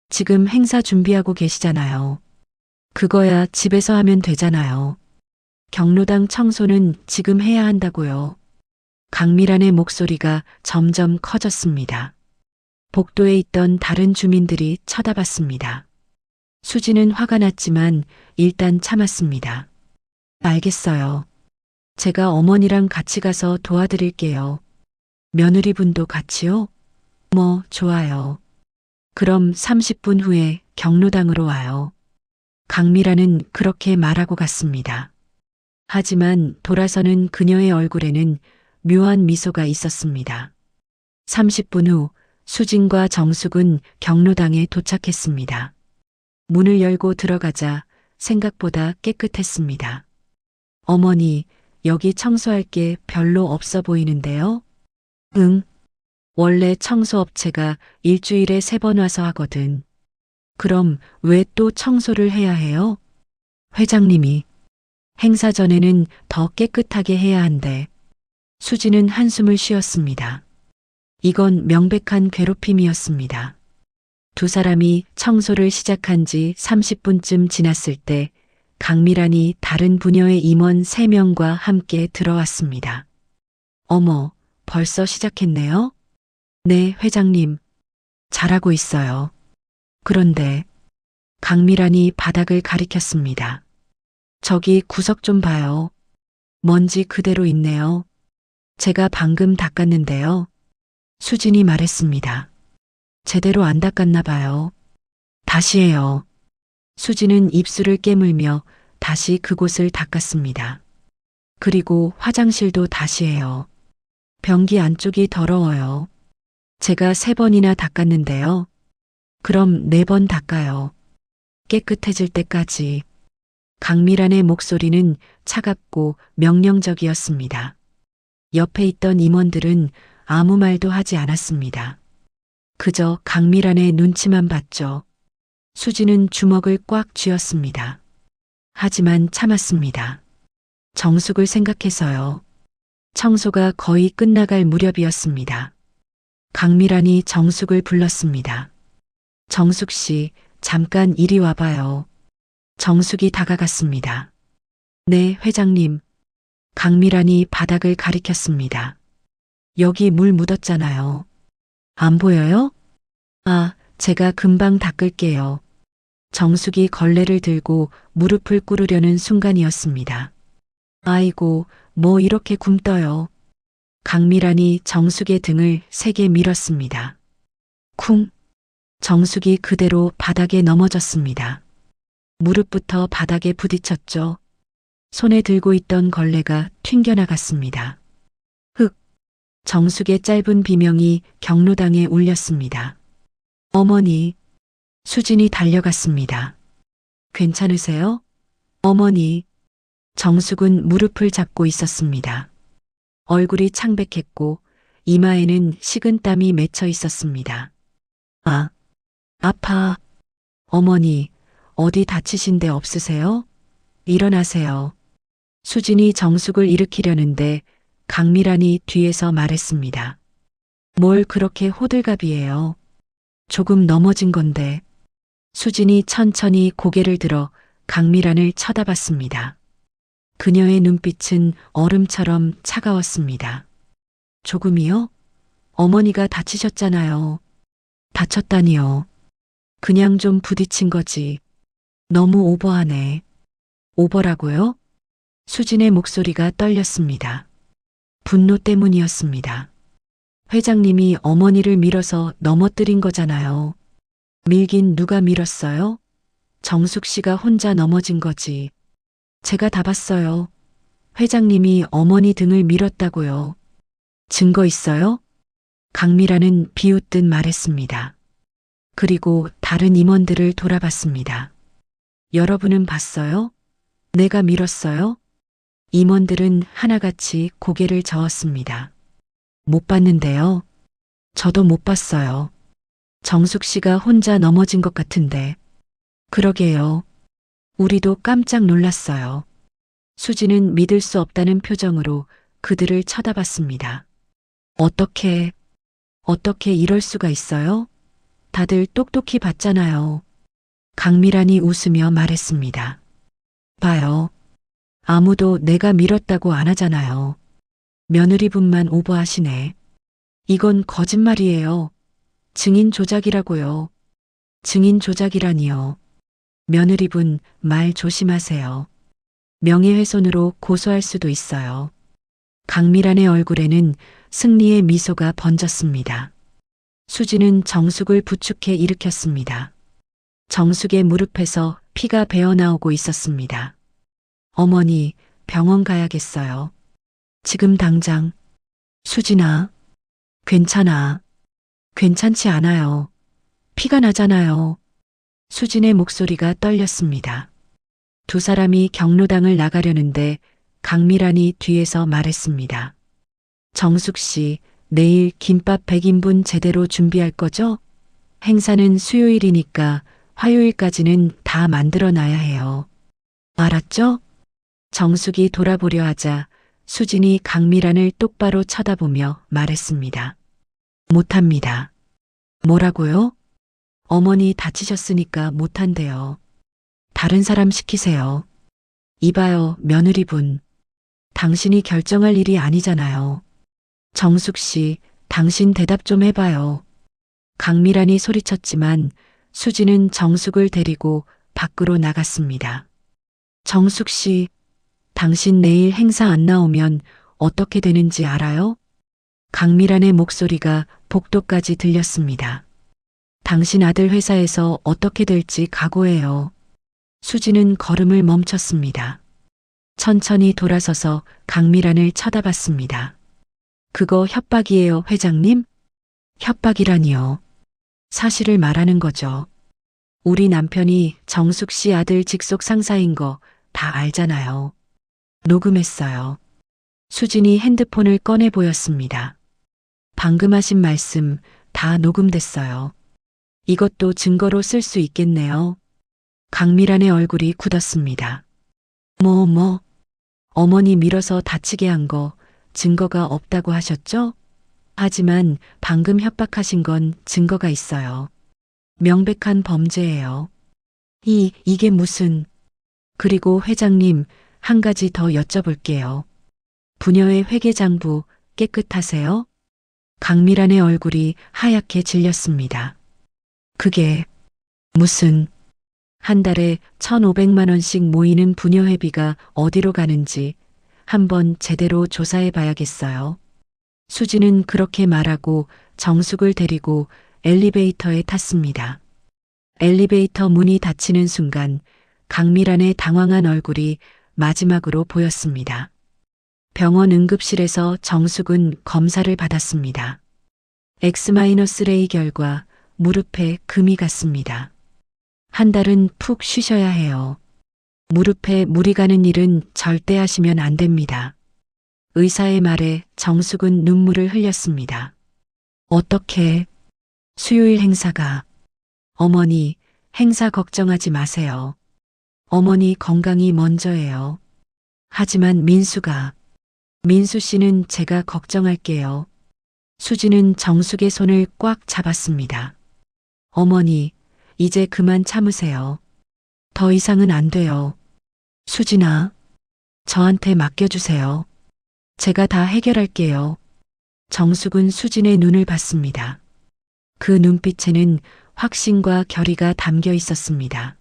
지금 행사 준비하고 계시잖아요. 그거야 집에서 하면 되잖아요. 경로당 청소는 지금 해야 한다고요. 강미란의 목소리가 점점 커졌습니다. 복도에 있던 다른 주민들이 쳐다봤습니다. 수지는 화가 났지만 일단 참았습니다. 알겠어요. 제가 어머니랑 같이 가서 도와드릴게요. 며느리분도 같이요? 뭐, 좋아요. 그럼 30분 후에 경로당으로 와요. 강미라는 그렇게 말하고 갔습니다. 하지만 돌아서는 그녀의 얼굴에는 묘한 미소가 있었습니다. 30분 후 수진과 정숙은 경로당에 도착했습니다. 문을 열고 들어가자 생각보다 깨끗했습니다. 어머니, 여기 청소할 게 별로 없어 보이는데요? 응. 원래 청소업체가 일주일에 3번 와서 하거든. 그럼 왜 또 청소를 해야 해요? 회장님이. 행사 전에는 더 깨끗하게 해야 한대. 수지는 한숨을 쉬었습니다. 이건 명백한 괴롭힘이었습니다. 두 사람이 청소를 시작한 지 30분쯤 지났을 때 강미란이 다른 부녀의 임원 3명과 함께 들어왔습니다. 어머, 벌써 시작했네요? 네, 회장님. 잘하고 있어요. 그런데 강미란이 바닥을 가리켰습니다. 저기 구석 좀 봐요. 먼지 그대로 있네요. 제가 방금 닦았는데요. 수진이 말했습니다. 제대로 안 닦았나 봐요. 다시 해요. 수진은 입술을 깨물며 다시 그곳을 닦았습니다. 그리고 화장실도 다시 해요. 변기 안쪽이 더러워요. 제가 3번이나 닦았는데요. 그럼 4번 닦아요. 깨끗해질 때까지. 강미란의 목소리는 차갑고 명령적이었습니다. 옆에 있던 임원들은 아무 말도 하지 않았습니다. 그저 강미란의 눈치만 봤죠. 수지는 주먹을 꽉 쥐었습니다. 하지만 참았습니다. 정숙을 생각해서요. 청소가 거의 끝나갈 무렵이었습니다. 강미란이 정숙을 불렀습니다. 정숙 씨, 잠깐 이리 와봐요. 정숙이 다가갔습니다. 네, 회장님. 강미란이 바닥을 가리켰습니다. 여기 물 묻었잖아요. 안 보여요? 아, 제가 금방 닦을게요. 정숙이 걸레를 들고 무릎을 꿇으려는 순간이었습니다. 아이고, 뭐 이렇게 굼떠요. 강미란이 정숙의 등을 세게 밀었습니다. 쿵! 정숙이 그대로 바닥에 넘어졌습니다. 무릎부터 바닥에 부딪혔죠. 손에 들고 있던 걸레가 튕겨나갔습니다. 흑! 정숙의 짧은 비명이 경로당에 울렸습니다. 어머니! 수진이 달려갔습니다. 괜찮으세요? 어머니! 정숙은 무릎을 잡고 있었습니다. 얼굴이 창백했고 이마에는 식은땀이 맺혀 있었습니다. 아, 아파. 어머니, 어디 다치신 데 없으세요? 일어나세요. 수진이 정숙을 일으키려는데 강미란이 뒤에서 말했습니다. 뭘 그렇게 호들갑이에요? 조금 넘어진 건데. 수진이 천천히 고개를 들어 강미란을 쳐다봤습니다. 그녀의 눈빛은 얼음처럼 차가웠습니다. 조금이요? 어머니가 다치셨잖아요. 다쳤다니요. 그냥 좀 부딪힌 거지. 너무 오버하네. 오버라고요? 수진의 목소리가 떨렸습니다. 분노 때문이었습니다. 회장님이 어머니를 밀어서 넘어뜨린 거잖아요. 밀긴 누가 밀었어요? 정숙 씨가 혼자 넘어진 거지. 제가 다 봤어요. 회장님이 어머니 등을 밀었다고요. 증거 있어요? 강미라는 비웃듯 말했습니다. 그리고 다른 임원들을 돌아봤습니다. 여러분은 봤어요? 내가 밀었어요? 임원들은 하나같이 고개를 저었습니다. 못 봤는데요. 저도 못 봤어요. 정숙 씨가 혼자 넘어진 것 같은데. 그러게요. 우리도 깜짝 놀랐어요. 수지는 믿을 수 없다는 표정으로 그들을 쳐다봤습니다. 어떻게 이럴 수가 있어요? 다들 똑똑히 봤잖아요. 강미란이 웃으며 말했습니다. 봐요. 아무도 내가 밀었다고 안 하잖아요. 며느리분만 오버하시네. 이건 거짓말이에요. 증인 조작이라고요. 증인 조작이라니요. 며느리분 말 조심하세요. 명예훼손으로 고소할 수도 있어요. 강미란의 얼굴에는 승리의 미소가 번졌습니다. 수지는 정숙을 부축해 일으켰습니다. 정숙의 무릎에서 피가 배어나오고 있었습니다. 어머니, 병원 가야겠어요. 지금 당장. 수진아, 괜찮아. 괜찮지 않아요. 피가 나잖아요. 수진의 목소리가 떨렸습니다. 두 사람이 경로당을 나가려는데 강미란이 뒤에서 말했습니다. 정숙 씨, 내일 김밥 100인분 제대로 준비할 거죠? 행사는 수요일이니까 화요일까지는 다 만들어 놔야 해요. 알았죠? 정숙이 돌아보려 하자 수진이 강미란을 똑바로 쳐다보며 말했습니다. 못합니다. 뭐라고요? 어머니 다치셨으니까 못한대요. 다른 사람 시키세요. 이봐요, 며느리분. 당신이 결정할 일이 아니잖아요. 정숙 씨, 당신 대답 좀 해봐요. 강미란이 소리쳤지만 수지는 정숙을 데리고 밖으로 나갔습니다. 정숙 씨, 당신 내일 행사 안 나오면 어떻게 되는지 알아요? 강미란의 목소리가 복도까지 들렸습니다. 당신 아들 회사에서 어떻게 될지 각오해요. 수지는 걸음을 멈췄습니다. 천천히 돌아서서 강미란을 쳐다봤습니다. 그거 협박이에요, 회장님? 협박이라니요. 사실을 말하는 거죠. 우리 남편이 정숙 씨 아들 직속 상사인 거 다 알잖아요. 녹음했어요. 수진이 핸드폰을 꺼내 보였습니다. 방금 하신 말씀 다 녹음됐어요. 이것도 증거로 쓸 수 있겠네요. 강미란의 얼굴이 굳었습니다. 어머니 밀어서 다치게 한 거 증거가 없다고 하셨죠? 하지만 방금 협박하신 건 증거가 있어요. 명백한 범죄예요. 이게 무슨... 그리고 회장님, 한 가지 더 여쭤볼게요. 부녀의 회계장부 깨끗하세요? 강미란의 얼굴이 하얗게 질렸습니다. 그게 무슨... 한 달에 1,500만 원씩 모이는 부녀회비가 어디로 가는지 한번 제대로 조사해 봐야겠어요. 수지는 그렇게 말하고 정숙을 데리고 엘리베이터에 탔습니다. 엘리베이터 문이 닫히는 순간 강미란의 당황한 얼굴이 마지막으로 보였습니다. 병원 응급실에서 정숙은 검사를 받았습니다. X-레이 결과 무릎에 금이 갔습니다. 한 달은 푹 쉬셔야 해요. 무릎에 물이 가는 일은 절대 하시면 안 됩니다. 의사의 말에 정숙은 눈물을 흘렸습니다. 어떻게? 수요일 행사가... 어머니, 행사 걱정하지 마세요. 어머니 건강이 먼저예요. 하지만 민수 씨는 제가 걱정할게요. 수지는 정숙의 손을 꽉 잡았습니다. 어머니, 이제 그만 참으세요. 더 이상은 안 돼요. 수진아, 저한테 맡겨주세요. 제가 다 해결할게요. 정숙은 수진의 눈을 봤습니다. 그 눈빛에는 확신과 결의가 담겨 있었습니다.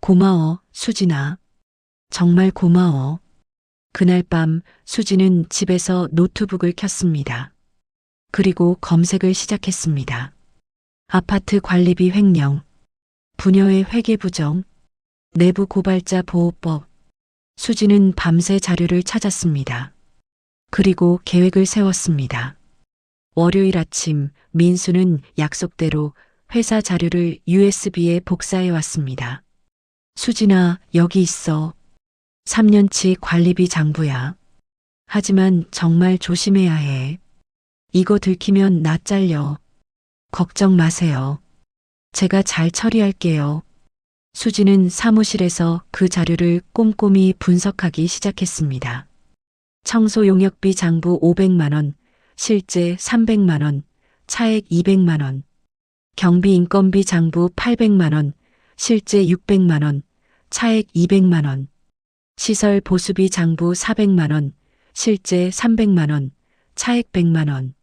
고마워, 수진아. 정말 고마워. 그날 밤 수진은 집에서 노트북을 켰습니다. 그리고 검색을 시작했습니다. 아파트 관리비 횡령, 부녀의 회계 부정, 내부 고발자 보호법. 수진은 밤새 자료를 찾았습니다. 그리고 계획을 세웠습니다. 월요일 아침 민수는 약속대로 회사 자료를 USB에 복사해 왔습니다. 수진아, 여기 있어. 3년치 관리비 장부야. 하지만 정말 조심해야 해. 이거 들키면 나 잘려. 걱정 마세요. 제가 잘 처리할게요. 수지는 사무실에서 그 자료를 꼼꼼히 분석하기 시작했습니다. 청소 용역비 장부 500만 원, 실제 300만 원, 차액 200만 원. 경비 인건비 장부 800만 원, 실제 600만 원, 차액 200만 원. 시설 보수비 장부 400만 원, 실제 300만 원, 차액 100만 원.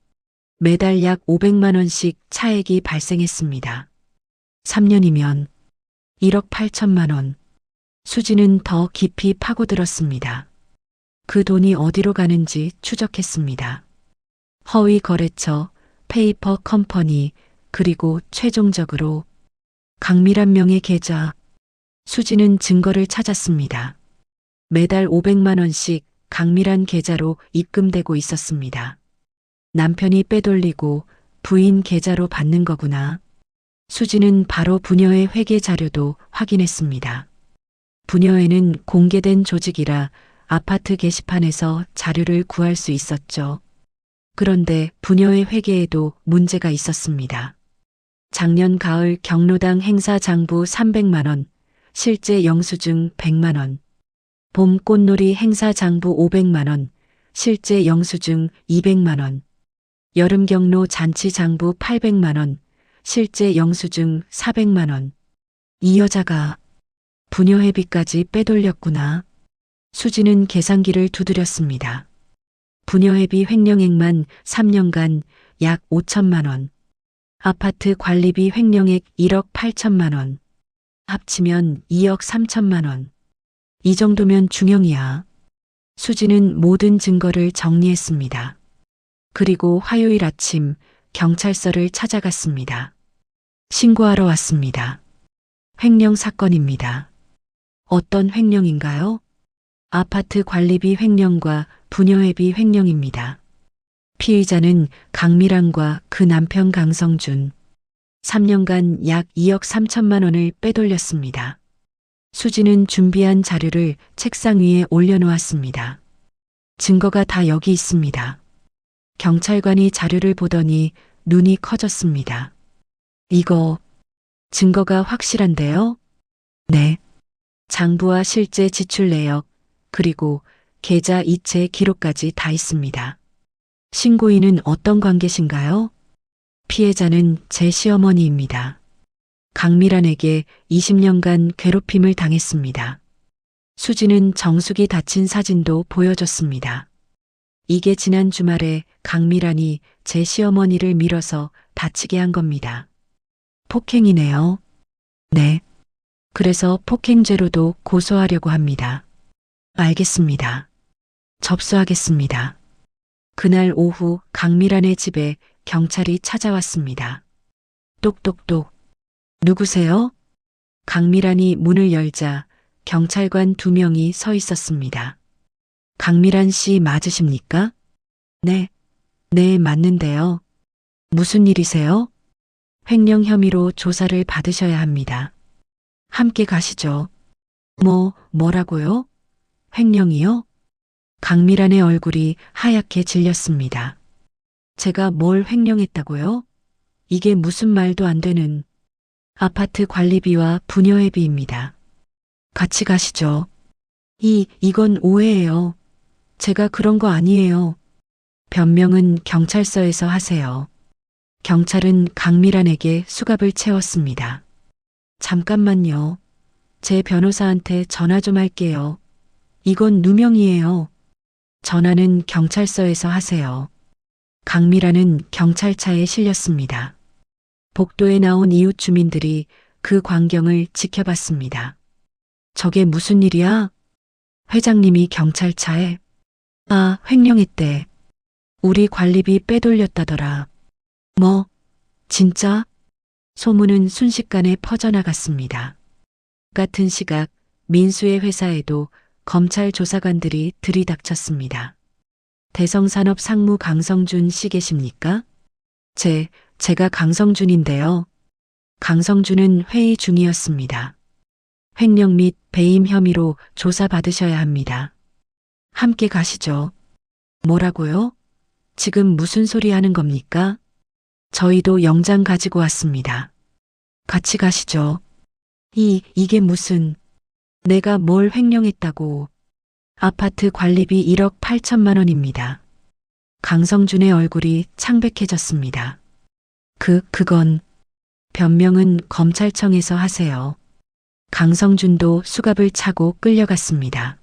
매달 약 500만 원씩 차액이 발생했습니다. 3년이면 1억 8천만 원. 수지는 더 깊이 파고들었습니다. 그 돈이 어디로 가는지 추적했습니다. 허위 거래처, 페이퍼 컴퍼니, 그리고 최종적으로 강미란 명의 계좌. 수지는 증거를 찾았습니다. 매달 500만 원씩 강미란 계좌로 입금되고 있었습니다. 남편이 빼돌리고 부인 계좌로 받는 거구나. 수지는 바로 부녀의 회계 자료도 확인했습니다. 부녀회는 공개된 조직이라 아파트 게시판에서 자료를 구할 수 있었죠. 그런데 부녀의 회계에도 문제가 있었습니다. 작년 가을 경로당 행사 장부 300만 원, 실제 영수증 100만 원. 봄 꽃놀이 행사 장부 500만 원, 실제 영수증 200만 원. 여름 경로 잔치 장부 800만 원, 실제 영수증 400만 원. 이 여자가 부녀 회비까지 빼돌렸구나. 수지는 계산기를 두드렸습니다. 부녀 회비 횡령액만 3년간 약 5천만 원. 아파트 관리비 횡령액 1억 8천만 원. 합치면 2억 3천만 원. 이 정도면 중형이야. 수지는 모든 증거를 정리했습니다. 그리고 화요일 아침 경찰서를 찾아갔습니다. 신고하러 왔습니다. 횡령 사건입니다. 어떤 횡령인가요? 아파트 관리비 횡령과 부녀회비 횡령입니다. 피의자는 강미란과 그 남편 강성준. 3년간 약 2억 3천만 원을 빼돌렸습니다. 수지는 준비한 자료를 책상 위에 올려놓았습니다. 증거가 다 여기 있습니다. 경찰관이 자료를 보더니 눈이 커졌습니다. 이거 증거가 확실한데요? 네. 장부와 실제 지출 내역, 그리고 계좌 이체 기록까지 다 있습니다. 신고인은 어떤 관계신가요? 피해자는 제 시어머니입니다. 강미란에게 20년간 괴롭힘을 당했습니다. 수지는 정숙이 다친 사진도 보여줬습니다. 이게 지난 주말에 강미란이 제 시어머니를 밀어서 다치게 한 겁니다. 폭행이네요. 네. 그래서 폭행죄로도 고소하려고 합니다. 알겠습니다. 접수하겠습니다. 그날 오후 강미란의 집에 경찰이 찾아왔습니다. 똑똑똑. 누구세요? 강미란이 문을 열자 경찰관 2명이 서 있었습니다. 강미란 씨 맞으십니까? 네. 네, 맞는데요. 무슨 일이세요? 횡령 혐의로 조사를 받으셔야 합니다. 함께 가시죠. 뭐라고요? 횡령이요? 강미란의 얼굴이 하얗게 질렸습니다. 제가 뭘 횡령했다고요? 이게 무슨 말도 안 되는. 아파트 관리비와 부녀회비입니다. 같이 가시죠. 이건 오해예요. 제가 그런 거 아니에요. 변명은 경찰서에서 하세요. 경찰은 강미란에게 수갑을 채웠습니다. 잠깐만요. 제 변호사한테 전화 좀 할게요. 이건 누명이에요. 전화는 경찰서에서 하세요. 강미란은 경찰차에 실렸습니다. 복도에 나온 이웃 주민들이 그 광경을 지켜봤습니다. 저게 무슨 일이야? 회장님이 경찰차에. 횡령했대. 우리 관리비 빼돌렸다더라. 진짜? 소문은 순식간에 퍼져나갔습니다. 같은 시각 민수의 회사에도 검찰 조사관들이 들이닥쳤습니다. 대성산업 상무 강성준 씨 계십니까? 제가 강성준인데요. 강성준은 회의 중이었습니다. 횡령 및 배임 혐의로 조사받으셔야 합니다. 함께 가시죠. 뭐라고요? 지금 무슨 소리 하는 겁니까? 저희도 영장 가지고 왔습니다. 같이 가시죠. 이게 무슨. 내가 뭘 횡령했다고. 아파트 관리비 1억 8천만 원입니다. 강성준의 얼굴이 창백해졌습니다. 그건. 변명은 검찰청에서 하세요. 강성준도 수갑을 차고 끌려갔습니다.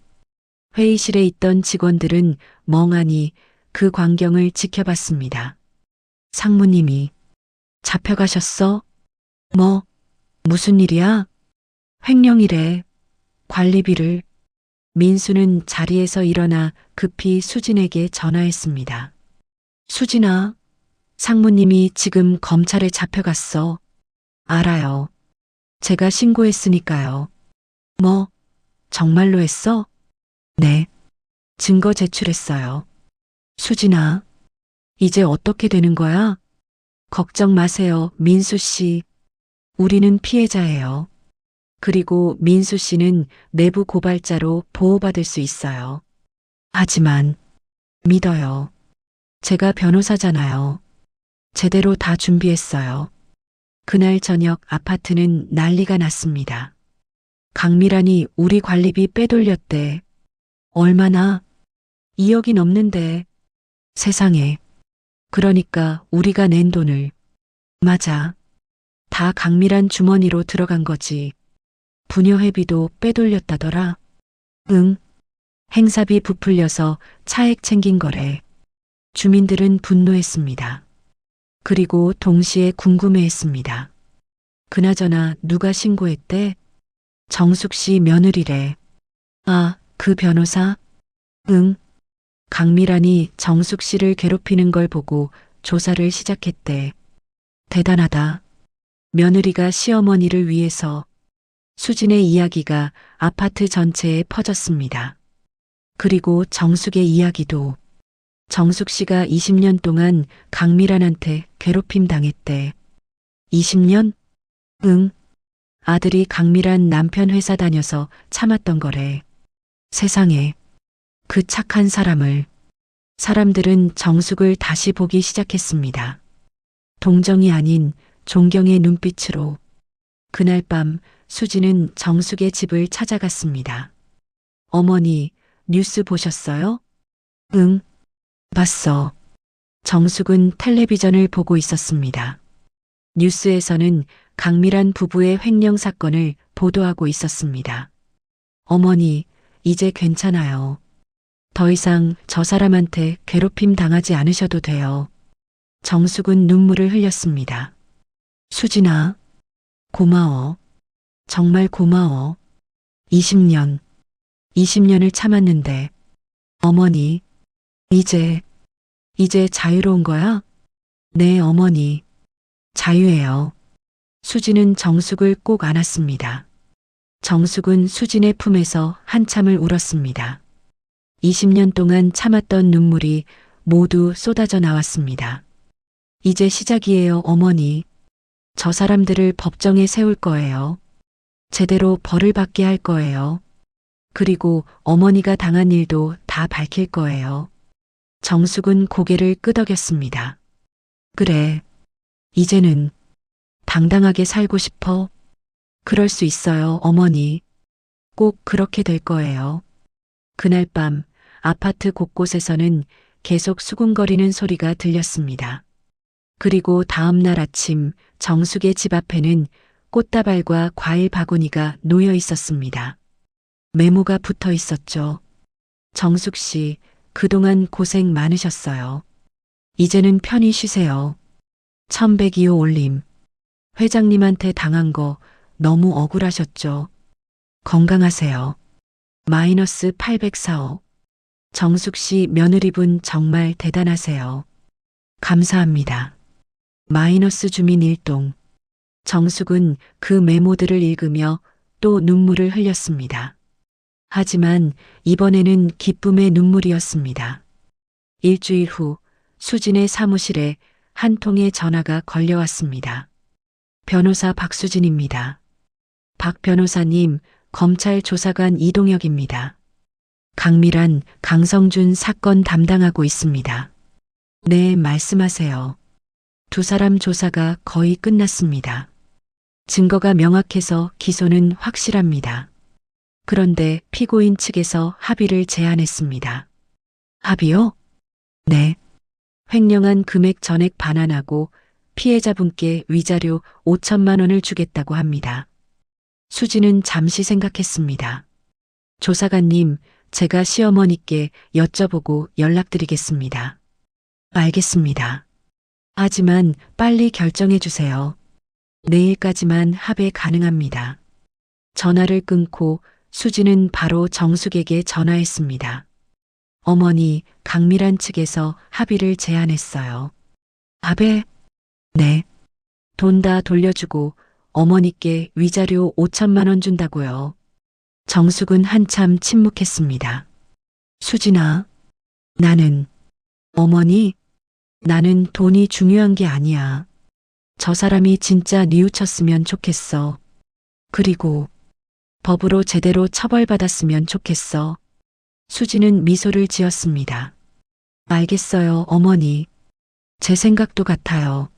회의실에 있던 직원들은 멍하니 그 광경을 지켜봤습니다. 상무님이. 잡혀가셨어? 무슨 일이야? 횡령이래. 관리비를. 민수는 자리에서 일어나 급히 수진에게 전화했습니다. 수진아, 상무님이 지금 검찰에 잡혀갔어. 알아요. 제가 신고했으니까요. 정말로 했어? 네. 증거 제출했어요. 수진아, 이제 어떻게 되는 거야? 걱정 마세요, 민수 씨. 우리는 피해자예요. 그리고 민수 씨는 내부 고발자로 보호받을 수 있어요. 하지만 믿어요. 제가 변호사잖아요. 제대로 다 준비했어요. 그날 저녁 아파트는 난리가 났습니다. 강미란이 우리 관리비 빼돌렸대. 얼마나? 2억이 넘는데. 세상에. 그러니까 우리가 낸 돈을. 맞아. 다 강미란 주머니로 들어간 거지. 부녀회비도 빼돌렸다더라. 응. 행사비 부풀려서 차액 챙긴 거래. 주민들은 분노했습니다. 그리고 동시에 궁금해했습니다. 그나저나 누가 신고했대? 정숙 씨 며느리래. 아, 그 변호사? 응. 강미란이 정숙 씨를 괴롭히는 걸 보고 조사를 시작했대. 대단하다. 며느리가 시어머니를 위해서. 수진의 이야기가 아파트 전체에 퍼졌습니다. 그리고 정숙의 이야기도. 정숙 씨가 20년 동안 강미란한테 괴롭힘 당했대. 20년? 응. 아들이 강미란 남편 회사 다녀서 참았던 거래. 세상에. 그 착한 사람을. 사람들은 정숙을 다시 보기 시작했습니다. 동정이 아닌 존경의 눈빛으로. 그날 밤 수지는 정숙의 집을 찾아갔습니다. 어머니, 뉴스 보셨어요? 응. 봤어. 정숙은 텔레비전을 보고 있었습니다. 뉴스에서는 강미란 부부의 횡령 사건을 보도하고 있었습니다. 어머니, 이제 괜찮아요. 더 이상 저 사람한테 괴롭힘 당하지 않으셔도 돼요. 정숙은 눈물을 흘렸습니다. 수진아, 고마워. 정말 고마워. 20년을 참았는데. 어머니, 이제 자유로운 거야? 네, 어머니. 자유예요. 수진은 정숙을 꼭 안았습니다. 정숙은 수진의 품에서 한참을 울었습니다. 20년 동안 참았던 눈물이 모두 쏟아져 나왔습니다. 이제 시작이에요, 어머니. 저 사람들을 법정에 세울 거예요. 제대로 벌을 받게 할 거예요. 그리고 어머니가 당한 일도 다 밝힐 거예요. 정숙은 고개를 끄덕였습니다. 그래. 이제는 당당하게 살고 싶어. 그럴 수 있어요, 어머니. 꼭 그렇게 될 거예요. 그날 밤 아파트 곳곳에서는 계속 수군거리는 소리가 들렸습니다. 그리고 다음 날 아침 정숙의 집 앞에는 꽃다발과 과일 바구니가 놓여 있었습니다. 메모가 붙어 있었죠. 정숙 씨, 그동안 고생 많으셨어요. 이제는 편히 쉬세요. 1102호 올림. 회장님한테 당한 거 너무 억울하셨죠. 건강하세요. 마이너스 804호. 정숙 씨 며느리분 정말 대단하세요. 감사합니다. 마이너스 주민 1동. 정숙은 그 메모들을 읽으며 또 눈물을 흘렸습니다. 하지만 이번에는 기쁨의 눈물이었습니다. 일주일 후 수진의 사무실에 한 통의 전화가 걸려왔습니다. 변호사 박수진입니다. 박 변호사님, 검찰 조사관 이동혁입니다. 강미란, 강성준 사건 담당하고 있습니다. 네, 말씀하세요. 두 사람 조사가 거의 끝났습니다. 증거가 명확해서 기소는 확실합니다. 그런데 피고인 측에서 합의를 제안했습니다. 합의요? 네. 횡령한 금액 전액 반환하고 피해자분께 위자료 5천만 원을 주겠다고 합니다. 수지는 잠시 생각했습니다. 조사관님, 제가 시어머니께 여쭤보고 연락드리겠습니다. 알겠습니다. 하지만 빨리 결정해 주세요. 내일까지만 합의 가능합니다. 전화를 끊고 수지는 바로 정숙에게 전화했습니다. 어머니, 강미란 측에서 합의를 제안했어요. 합의? 네. 돈 다 돌려주고 어머니께 위자료 5천만 원 준다고요. 정숙은 한참 침묵했습니다. 수진아, 어머니, 나는 돈이 중요한 게 아니야. 저 사람이 진짜 뉘우쳤으면 좋겠어. 그리고 법으로 제대로 처벌받았으면 좋겠어. 수지는 미소를 지었습니다. 알겠어요, 어머니. 제 생각도 같아요.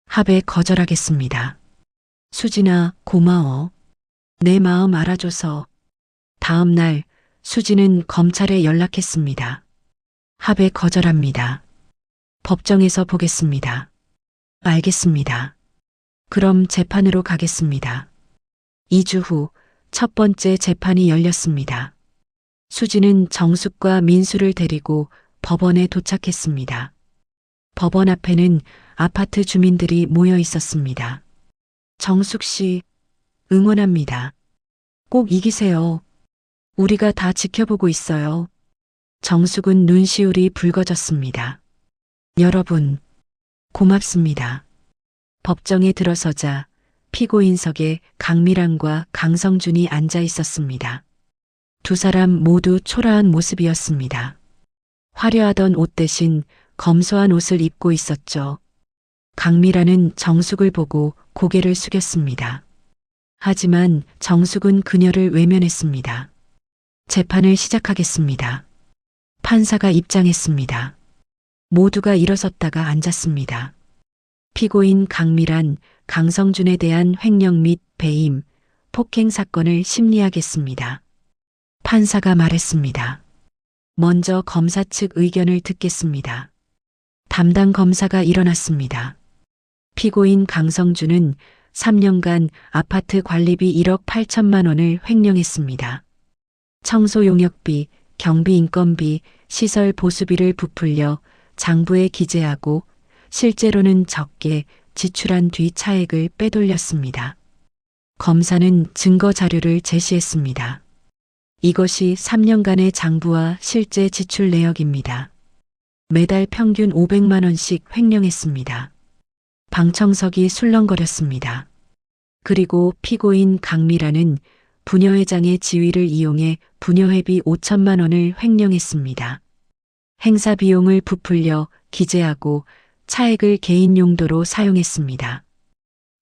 합에 거절하겠습니다. 수진아, 고마워. 내 마음 알아줘서. 다음 날 수지는 검찰에 연락했습니다. 합에 거절합니다. 법정에서 보겠습니다. 알겠습니다. 그럼 재판으로 가겠습니다. 2주 후 첫 번째 재판이 열렸습니다. 수지는 정숙과 민수를 데리고 법원에 도착했습니다. 법원 앞에는 아파트 주민들이 모여 있었습니다. 정숙 씨, 응원합니다. 꼭 이기세요. 우리가 다 지켜보고 있어요. 정숙은 눈시울이 붉어졌습니다. 여러분, 고맙습니다. 법정에 들어서자 피고인석에 강미란과 강성준이 앉아 있었습니다. 두 사람 모두 초라한 모습이었습니다. 화려하던 옷 대신 검소한 옷을 입고 있었죠. 강미란은 정숙을 보고 고개를 숙였습니다. 하지만 정숙은 그녀를 외면했습니다. 재판을 시작하겠습니다. 판사가 입장했습니다. 모두가 일어섰다가 앉았습니다. 피고인 강미란, 강성준에 대한 횡령 및 배임, 폭행 사건을 심리하겠습니다. 판사가 말했습니다. 먼저 검사 측 의견을 듣겠습니다. 담당 검사가 일어났습니다. 피고인 강성준은 3년간 아파트 관리비 1억 8천만 원을 횡령했습니다. 청소 용역비, 경비 인건비, 시설 보수비를 부풀려 장부에 기재하고 실제로는 적게 지출한 뒤 차액을 빼돌렸습니다. 검사는 증거 자료를 제시했습니다. 이것이 3년간의 장부와 실제 지출 내역입니다. 매달 평균 500만 원씩 횡령했습니다. 방청석이 술렁거렸습니다. 그리고 피고인 강미라는 부녀회장의 지위를 이용해 부녀회비 5천만 원을 횡령했습니다. 행사 비용을 부풀려 기재하고 차액을 개인 용도로 사용했습니다.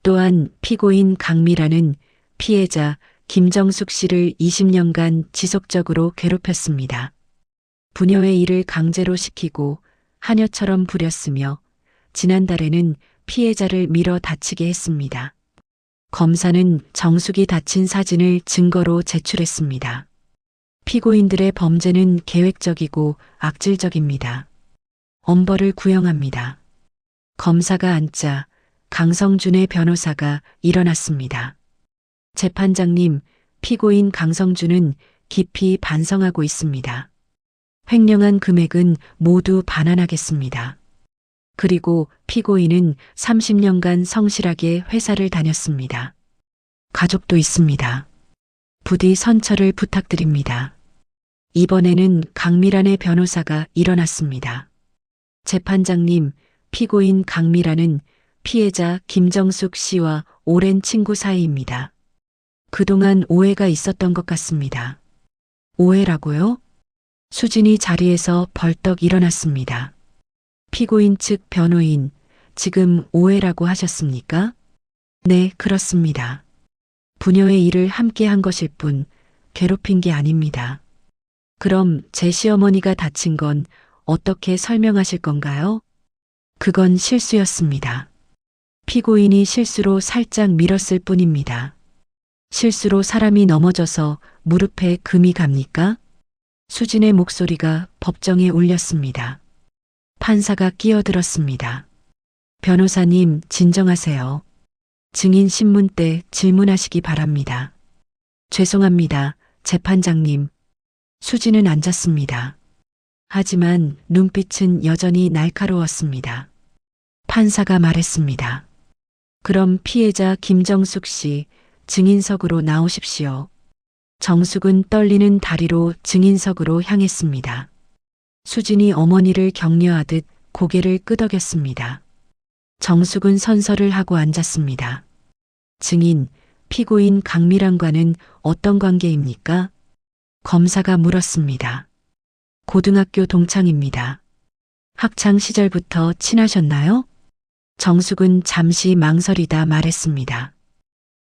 또한 피고인 강미라는 피해자 김정숙 씨를 20년간 지속적으로 괴롭혔습니다. 부녀의 일을 강제로 시키고 하녀처럼 부렸으며 지난달에는 피해자를 밀어 다치게 했습니다. 검사는 정숙이 다친 사진을 증거로 제출했습니다. 피고인들의 범죄는 계획적이고 악질적입니다. 엄벌을 구형합니다. 검사가 앉자 강성준의 변호사가 일어났습니다. 재판장님, 피고인 강성준은 깊이 반성하고 있습니다. 횡령한 금액은 모두 반환하겠습니다. 그리고 피고인은 30년간 성실하게 회사를 다녔습니다. 가족도 있습니다. 부디 선처를 부탁드립니다. 이번에는 강미란의 변호사가 일어났습니다. 재판장님, 피고인 강미란은 피해자 김정숙 씨와 오랜 친구 사이입니다. 그동안 오해가 있었던 것 같습니다. 오해라고요? 수진이 자리에서 벌떡 일어났습니다. 피고인 측 변호인, 지금 오해라고 하셨습니까? 네, 그렇습니다. 부녀의 일을 함께 한 것일 뿐 괴롭힌 게 아닙니다. 그럼 제 시어머니가 다친 건 어떻게 설명하실 건가요? 그건 실수였습니다. 피고인이 실수로 살짝 밀었을 뿐입니다. 실수로 사람이 넘어져서 무릎에 금이 갑니까? 수진의 목소리가 법정에 울렸습니다. 판사가 끼어들었습니다. 변호사님, 진정하세요. 증인 신문 때 질문하시기 바랍니다. 죄송합니다, 재판장님. 수진은 앉았습니다. 하지만 눈빛은 여전히 날카로웠습니다. 판사가 말했습니다. 그럼 피해자 김정숙 씨 증인석으로 나오십시오. 정숙은 떨리는 다리로 증인석으로 향했습니다. 수진이 어머니를 격려하듯 고개를 끄덕였습니다. 정숙은 선서를 하고 앉았습니다. 증인, 피고인 강미란과는 어떤 관계입니까? 검사가 물었습니다. 고등학교 동창입니다. 학창 시절부터 친하셨나요? 정숙은 잠시 망설이다 말했습니다.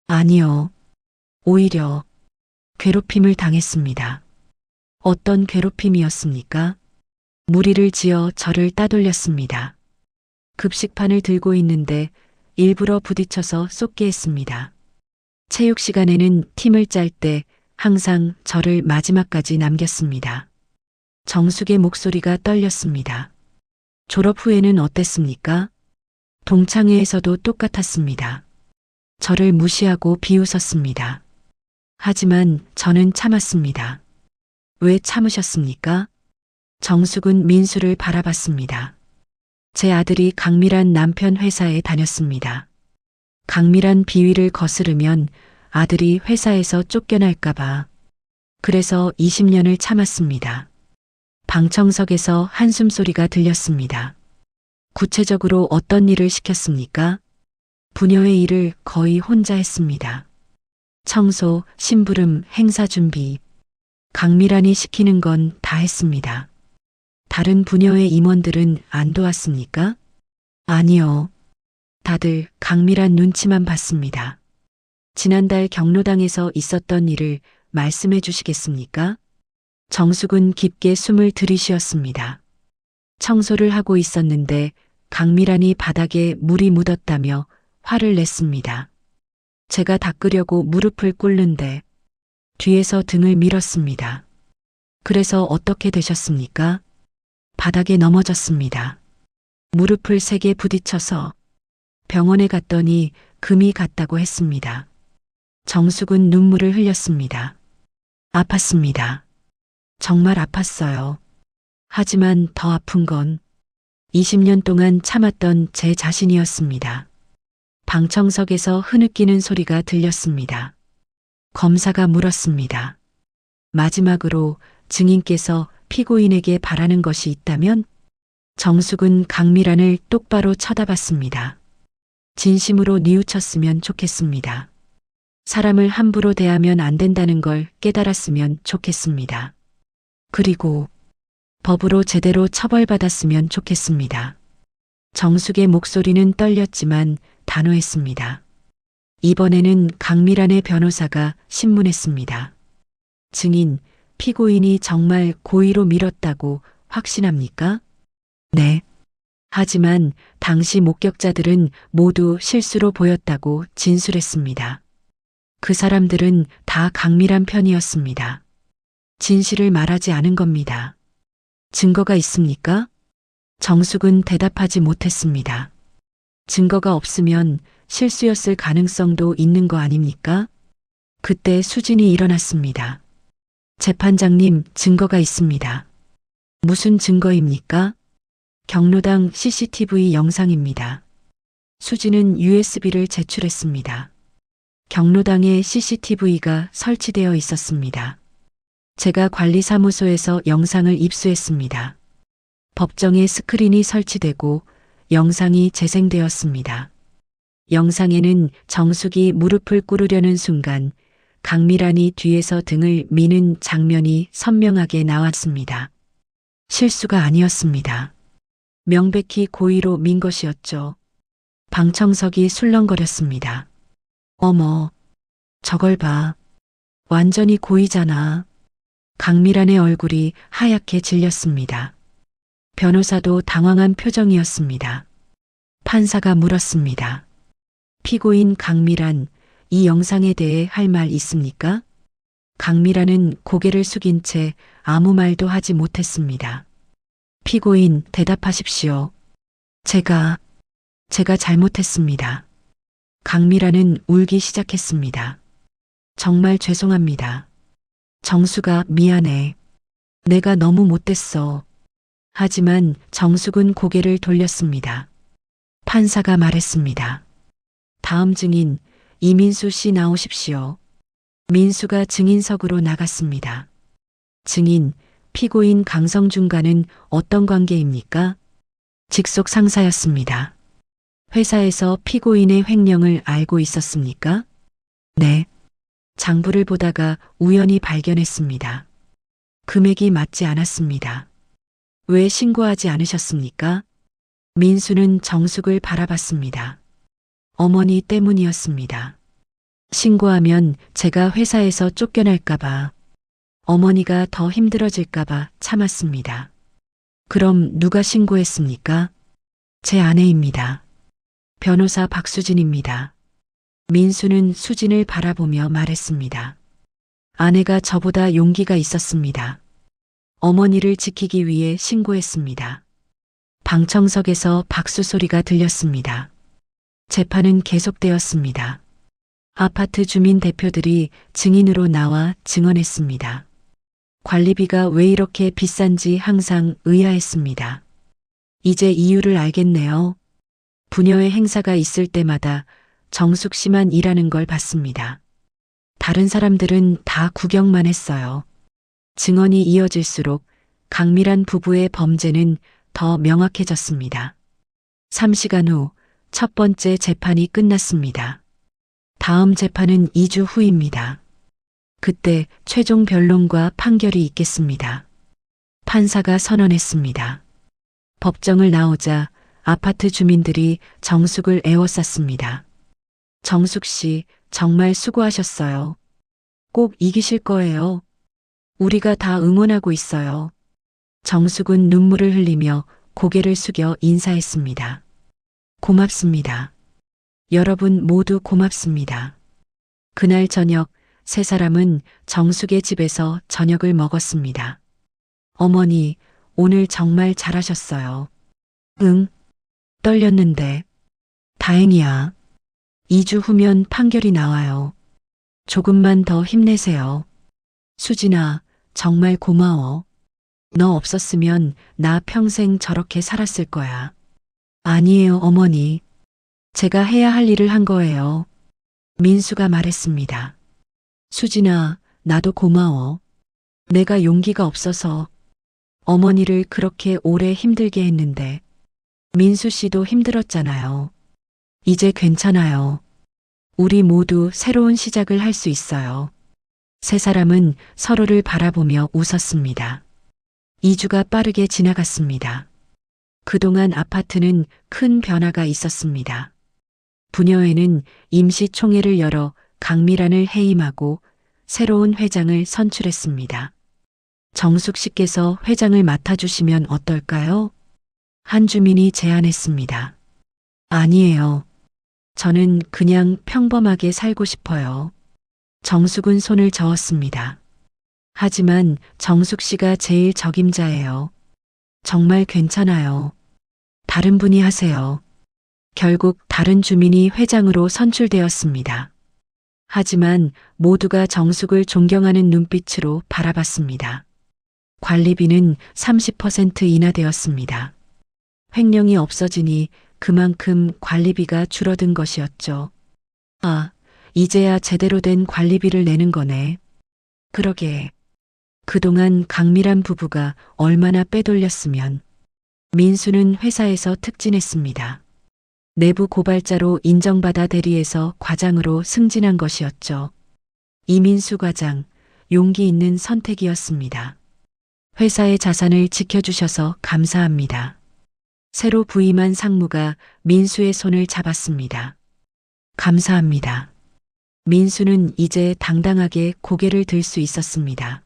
아니요. 오히려 괴롭힘을 당했습니다. 어떤 괴롭힘이었습니까? 무리를 지어 저를 따돌렸습니다. 급식판을 들고 있는데 일부러 부딪혀서 쏟게 했습니다. 체육 시간에는 팀을 짤 때 항상 저를 마지막까지 남겼습니다. 정숙의 목소리가 떨렸습니다. 졸업 후에는 어땠습니까? 동창회에서도 똑같았습니다. 저를 무시하고 비웃었습니다. 하지만 저는 참았습니다. 왜 참으셨습니까? 정숙은 민수를 바라봤습니다. 제 아들이 강미란 남편 회사에 다녔습니다. 강미란 비위를 거스르면 아들이 회사에서 쫓겨날까봐. 그래서 20년을 참았습니다. 방청석에서 한숨 소리가 들렸습니다. 구체적으로 어떤 일을 시켰습니까? 부녀의 일을 거의 혼자 했습니다. 청소, 심부름, 행사 준비. 강미란이 시키는 건 다 했습니다. 다른 부녀의 임원들은 안 도왔습니까? 아니요. 다들 강미란 눈치만 봤습니다. 지난달 경로당에서 있었던 일을 말씀해 주시겠습니까? 정숙은 깊게 숨을 들이쉬었습니다. 청소를 하고 있었는데 강미란이 바닥에 물이 묻었다며 화를 냈습니다. 제가 닦으려고 무릎을 꿇는데 뒤에서 등을 밀었습니다. 그래서 어떻게 되셨습니까? 바닥에 넘어졌습니다. 무릎을 세게 부딪혀서 병원에 갔더니 금이 갔다고 했습니다. 정숙은 눈물을 흘렸습니다. 아팠습니다. 정말 아팠어요. 하지만 더 아픈 건 20년 동안 참았던 제 자신이었습니다. 방청석에서 흐느끼는 소리가 들렸습니다. 검사가 물었습니다. 마지막으로 증인께서 피고인에게 바라는 것이 있다면? 정숙은 강미란을 똑바로 쳐다봤습니다. 진심으로 뉘우쳤으면 좋겠습니다. 사람을 함부로 대하면 안 된다는 걸 깨달았으면 좋겠습니다. 그리고 법으로 제대로 처벌받았으면 좋겠습니다. 정숙의 목소리는 떨렸지만 단호했습니다. 이번에는 강미란의 변호사가 신문했습니다. 증인, 피고인이 정말 고의로 밀었다고 확신합니까? 네. 하지만 당시 목격자들은 모두 실수로 보였다고 진술했습니다. 그 사람들은 다 강미란 편이었습니다. 진실을 말하지 않은 겁니다. 증거가 있습니까? 정숙은 대답하지 못했습니다. 증거가 없으면 실수였을 가능성도 있는 거 아닙니까? 그때 수진이 일어났습니다. 재판장님, 증거가 있습니다. 무슨 증거입니까? 경로당 CCTV 영상입니다. 수진은 USB를 제출했습니다. 경로당에 CCTV가 설치되어 있었습니다. 제가 관리사무소에서 영상을 입수했습니다. 법정에 스크린이 설치되고 영상이 재생되었습니다. 영상에는 정숙이 무릎을 꿇으려는 순간 강미란이 뒤에서 등을 미는 장면이 선명하게 나왔습니다. 실수가 아니었습니다. 명백히 고의로 민 것이었죠. 방청석이 술렁거렸습니다. 어머, 저걸 봐. 완전히 고의잖아. 강미란의 얼굴이 하얗게 질렸습니다. 변호사도 당황한 표정이었습니다. 판사가 물었습니다. 피고인 강미란, 이 영상에 대해 할 말 있습니까? 강미란은 고개를 숙인 채 아무 말도 하지 못했습니다. 피고인, 대답하십시오. 제가 잘못했습니다. 강미란은 울기 시작했습니다. 정말 죄송합니다. 정수가 미안해. 내가 너무 못됐어. 하지만 정숙은 고개를 돌렸습니다. 판사가 말했습니다. 다음 증인, 이민수 씨 나오십시오. 민수가 증인석으로 나갔습니다. 증인, 피고인 강성준과는 어떤 관계입니까? 직속 상사였습니다. 회사에서 피고인의 횡령을 알고 있었습니까? 네. 장부를 보다가 우연히 발견했습니다. 금액이 맞지 않았습니다. 왜 신고하지 않으셨습니까? 민수는 정숙을 바라봤습니다. 어머니 때문이었습니다. 신고하면 제가 회사에서 쫓겨날까봐. 어머니가 더 힘들어질까봐 참았습니다. 그럼 누가 신고했습니까? 제 아내입니다. 변호사 박수진입니다. 민수는 수진을 바라보며 말했습니다. 아내가 저보다 용기가 있었습니다. 어머니를 지키기 위해 신고했습니다. 방청석에서 박수 소리가 들렸습니다. 재판은 계속되었습니다. 아파트 주민 대표들이 증인으로 나와 증언했습니다. 관리비가 왜 이렇게 비싼지 항상 의아했습니다. 이제 이유를 알겠네요. 부녀의 행사가 있을 때마다 정숙 씨만 일하는 걸 봤습니다. 다른 사람들은 다 구경만 했어요. 증언이 이어질수록 강미란 부부의 범죄는 더 명확해졌습니다. 3시간 후 첫 번째 재판이 끝났습니다. 다음 재판은 2주 후입니다. 그때 최종 변론과 판결이 있겠습니다. 판사가 선언했습니다. 법정을 나오자 아파트 주민들이 정숙을 애워쌌습니다. 정숙 씨, 정말 수고하셨어요. 꼭 이기실 거예요. 우리가 다 응원하고 있어요. 정숙은 눈물을 흘리며 고개를 숙여 인사했습니다. 고맙습니다. 여러분 모두 고맙습니다. 그날 저녁 세 사람은 정숙의 집에서 저녁을 먹었습니다. 어머니, 오늘 정말 잘하셨어요. 응, 떨렸는데. 다행이야. 2주 후면 판결이 나와요. 조금만 더 힘내세요. 수진아, 정말 고마워. 너 없었으면 나 평생 저렇게 살았을 거야. 아니에요, 어머니. 제가 해야 할 일을 한 거예요. 민수가 말했습니다. 수진아, 나도 고마워. 내가 용기가 없어서 어머니를 그렇게 오래 힘들게 했는데. 민수 씨도 힘들었잖아요. 이제 괜찮아요. 우리 모두 새로운 시작을 할 수 있어요. 세 사람은 서로를 바라보며 웃었습니다. 2주가 빠르게 지나갔습니다. 그동안 아파트는 큰 변화가 있었습니다. 부녀회는 임시총회를 열어 강미란을 해임하고 새로운 회장을 선출했습니다. 정숙 씨께서 회장을 맡아주시면 어떨까요? 한 주민이 제안했습니다. 아니에요. 저는 그냥 평범하게 살고 싶어요. 정숙은 손을 저었습니다. 하지만 정숙 씨가 제일 적임자예요. 정말 괜찮아요. 다른 분이 하세요. 결국 다른 주민이 회장으로 선출되었습니다. 하지만 모두가 정숙을 존경하는 눈빛으로 바라봤습니다. 관리비는 30% 인하되었습니다. 횡령이 없어지니 그만큼 관리비가 줄어든 것이었죠. 아, 이제야 제대로 된 관리비를 내는 거네. 그러게. 그동안 강미란 부부가 얼마나 빼돌렸으면. 민수는 회사에서 특진했습니다. 내부 고발자로 인정받아 대리에서 과장으로 승진한 것이었죠. 이민수 과장, 용기 있는 선택이었습니다. 회사의 자산을 지켜주셔서 감사합니다. 새로 부임한 상무가 민수의 손을 잡았습니다. 감사합니다. 민수는 이제 당당하게 고개를 들 수 있었습니다.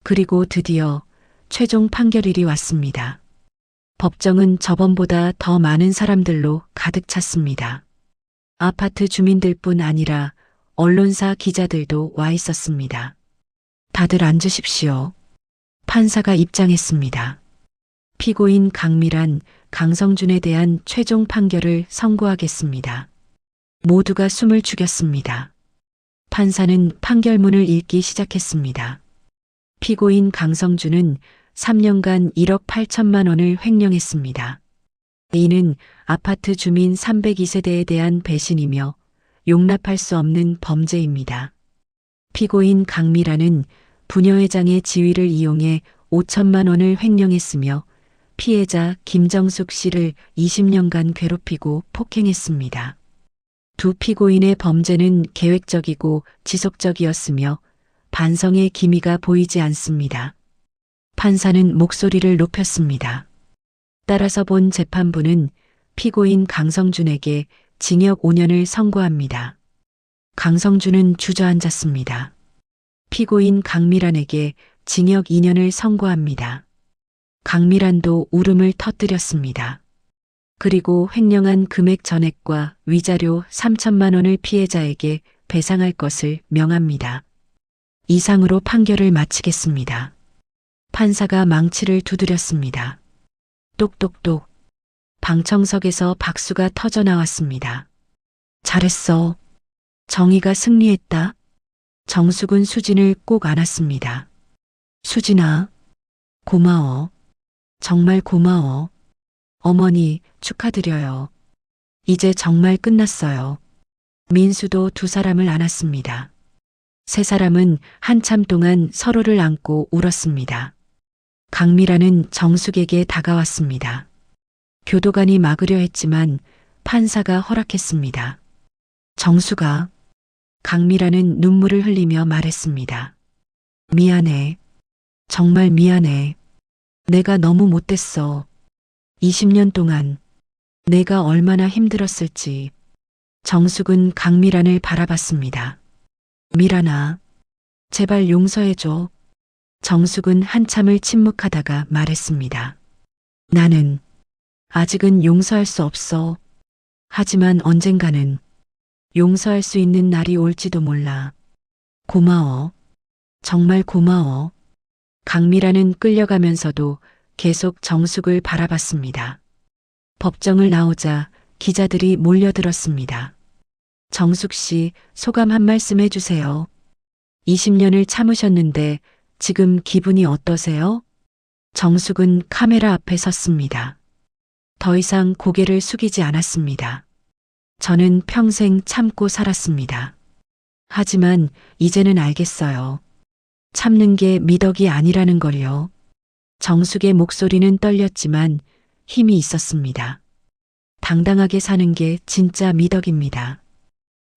그리고 드디어 최종 판결일이 왔습니다. 법정은 저번보다 더 많은 사람들로 가득 찼습니다. 아파트 주민들뿐 아니라 언론사 기자들도 와 있었습니다. 다들 앉으십시오. 판사가 입장했습니다. 피고인 강미란, 강성준에 대한 최종 판결을 선고하겠습니다. 모두가 숨을 죽였습니다. 판사는 판결문을 읽기 시작했습니다. 피고인 강성준은 3년간 1억 8천만 원을 횡령했습니다. 이는 아파트 주민 302세대에 대한 배신이며 용납할 수 없는 범죄입니다. 피고인 강미란은 부녀회장의 지위를 이용해 5천만 원을 횡령했으며 피해자 김정숙 씨를 20년간 괴롭히고 폭행했습니다. 두 피고인의 범죄는 계획적이고 지속적이었으며 반성의 기미가 보이지 않습니다. 판사는 목소리를 높였습니다. 따라서 본 재판부는 피고인 강성준에게 징역 5년을 선고합니다. 강성준은 주저앉았습니다. 피고인 강미란에게 징역 2년을 선고합니다. 강미란도 울음을 터뜨렸습니다. 그리고 횡령한 금액 전액과 위자료 3천만 원을 피해자에게 배상할 것을 명합니다. 이상으로 판결을 마치겠습니다. 판사가 망치를 두드렸습니다. 똑똑똑. 방청석에서 박수가 터져 나왔습니다. 잘했어. 정의가 승리했다. 정숙은 수진을 꼭 안았습니다. 수진아, 고마워. 정말 고마워. 어머니, 축하드려요. 이제 정말 끝났어요. 민수도 두 사람을 안았습니다. 세 사람은 한참 동안 서로를 안고 울었습니다. 강미라는 정숙에게 다가왔습니다. 교도관이 막으려 했지만 판사가 허락했습니다. 정숙아, 강미라는 눈물을 흘리며 말했습니다. 미안해. 정말 미안해. 내가 너무 못됐어. 20년 동안 내가 얼마나 힘들었을지. 정숙은 강미란을 바라봤습니다. 미란아, 제발 용서해줘. 정숙은 한참을 침묵하다가 말했습니다. 나는 아직은 용서할 수 없어. 하지만 언젠가는 용서할 수 있는 날이 올지도 몰라. 고마워. 정말 고마워. 강미라는 끌려가면서도 계속 정숙을 바라봤습니다. 법정을 나오자 기자들이 몰려들었습니다. 정숙 씨, 소감 한 말씀 해주세요. 20년을 참으셨는데 지금 기분이 어떠세요? 정숙은 카메라 앞에 섰습니다. 더 이상 고개를 숙이지 않았습니다. 저는 평생 참고 살았습니다. 하지만 이제는 알겠어요. 참는 게 미덕이 아니라는 걸요. 정숙의 목소리는 떨렸지만 힘이 있었습니다. 당당하게 사는 게 진짜 미덕입니다.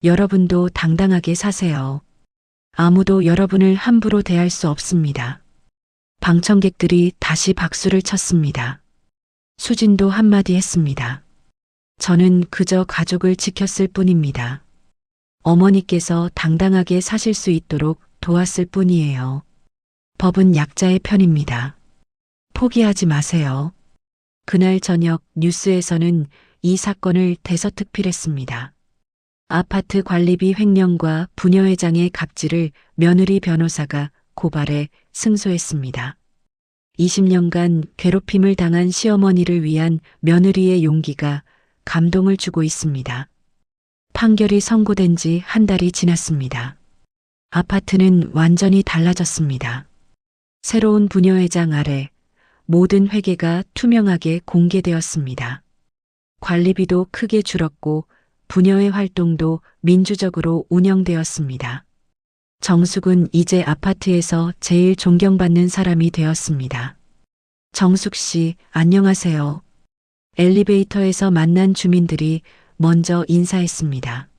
여러분도 당당하게 사세요. 아무도 여러분을 함부로 대할 수 없습니다. 방청객들이 다시 박수를 쳤습니다. 수진도 한마디 했습니다. 저는 그저 가족을 지켰을 뿐입니다. 어머니께서 당당하게 사실 수 있도록 도왔을 뿐이에요. 법은 약자의 편입니다. 포기하지 마세요. 그날 저녁 뉴스에서는 이 사건을 대서특필했습니다. 아파트 관리비 횡령과 부녀회장의 갑질을 며느리 변호사가 고발해 승소했습니다. 20년간 괴롭힘을 당한 시어머니를 위한 며느리의 용기가 감동을 주고 있습니다. 판결이 선고된 지 한 달이 지났습니다. 아파트는 완전히 달라졌습니다. 새로운 부녀회장 아래 모든 회계가 투명하게 공개되었습니다. 관리비도 크게 줄었고 부녀회 활동도 민주적으로 운영되었습니다. 정숙은 이제 아파트에서 제일 존경받는 사람이 되었습니다. 정숙 씨, 안녕하세요. 엘리베이터에서 만난 주민들이 먼저 인사했습니다.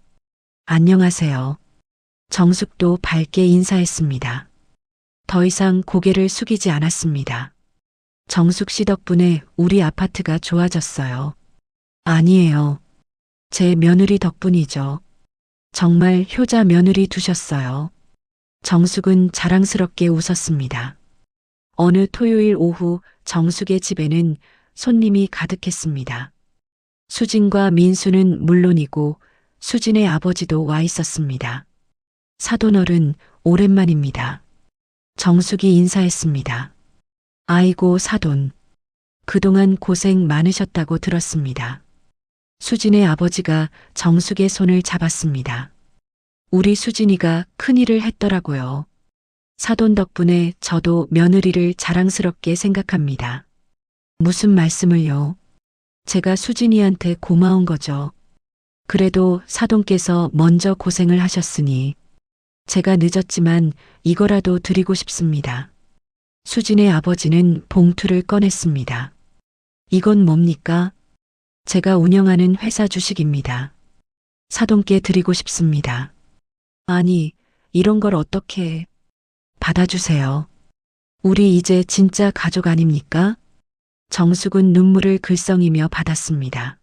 안녕하세요. 정숙도 밝게 인사했습니다. 더 이상 고개를 숙이지 않았습니다. 정숙 씨 덕분에 우리 아파트가 좋아졌어요. 아니에요. 제 며느리 덕분이죠. 정말 효자 며느리 두셨어요. 정숙은 자랑스럽게 웃었습니다. 어느 토요일 오후 정숙의 집에는 손님이 가득했습니다. 수진과 민수는 물론이고 수진의 아버지도 와 있었습니다. 사돈어른, 오랜만입니다. 정숙이 인사했습니다. 아이고 사돈. 그동안 고생 많으셨다고 들었습니다. 수진의 아버지가 정숙의 손을 잡았습니다. 우리 수진이가 큰일을 했더라고요. 사돈 덕분에 저도 며느리를 자랑스럽게 생각합니다. 무슨 말씀을요? 제가 수진이한테 고마운 거죠. 그래도 사돈께서 먼저 고생을 하셨으니 제가 늦었지만 이거라도 드리고 싶습니다. 수진의 아버지는 봉투를 꺼냈습니다. 이건 뭡니까? 제가 운영하는 회사 주식입니다. 사돈께 드리고 싶습니다. 아니, 이런 걸 어떻게 받아주세요. 우리 이제 진짜 가족 아닙니까? 정숙은 눈물을 글썽이며 받았습니다.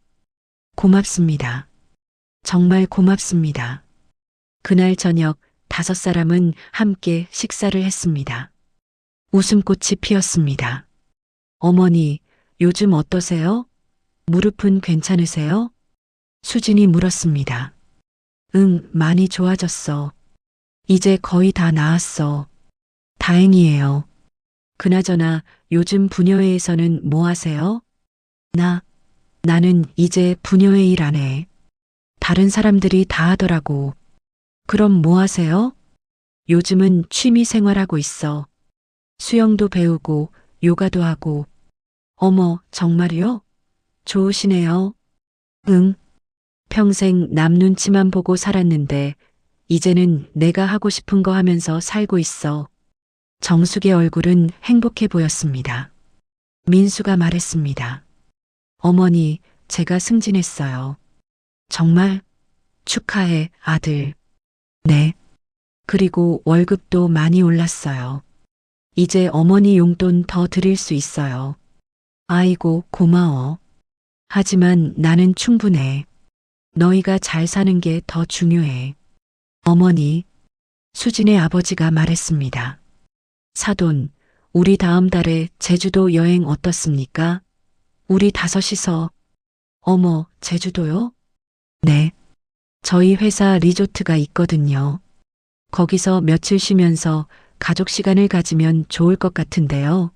고맙습니다. 정말 고맙습니다. 그날 저녁 5 사람은 함께 식사를 했습니다. 웃음꽃이 피었습니다. 어머니, 요즘 어떠세요? 무릎은 괜찮으세요? 수진이 물었습니다. 응, 많이 좋아졌어. 이제 거의 다 나았어. 다행이에요. 그나저나 요즘 부녀회에서는 뭐 하세요? 나는 이제 부녀회 일 안 해. 다른 사람들이 다 하더라고. 그럼 뭐 하세요? 요즘은 취미 생활하고 있어. 수영도 배우고 요가도 하고. 어머, 정말요? 좋으시네요. 응. 평생 남 눈치만 보고 살았는데 이제는 내가 하고 싶은 거 하면서 살고 있어. 정숙의 얼굴은 행복해 보였습니다. 민수가 말했습니다. 어머니, 제가 승진했어요. 정말? 축하해, 아들. 네. 그리고 월급도 많이 올랐어요. 이제 어머니 용돈 더 드릴 수 있어요. 아이고, 고마워. 하지만 나는 충분해. 너희가 잘 사는 게 더 중요해. 어머니, 수진의 아버지가 말했습니다. 사돈, 우리 다음 달에 제주도 여행 어떻습니까? 우리 다섯이서. 어머, 제주도요? 네. 저희 회사 리조트가 있거든요. 거기서 며칠 쉬면서 가족 시간을 가지면 좋을 것 같은데요.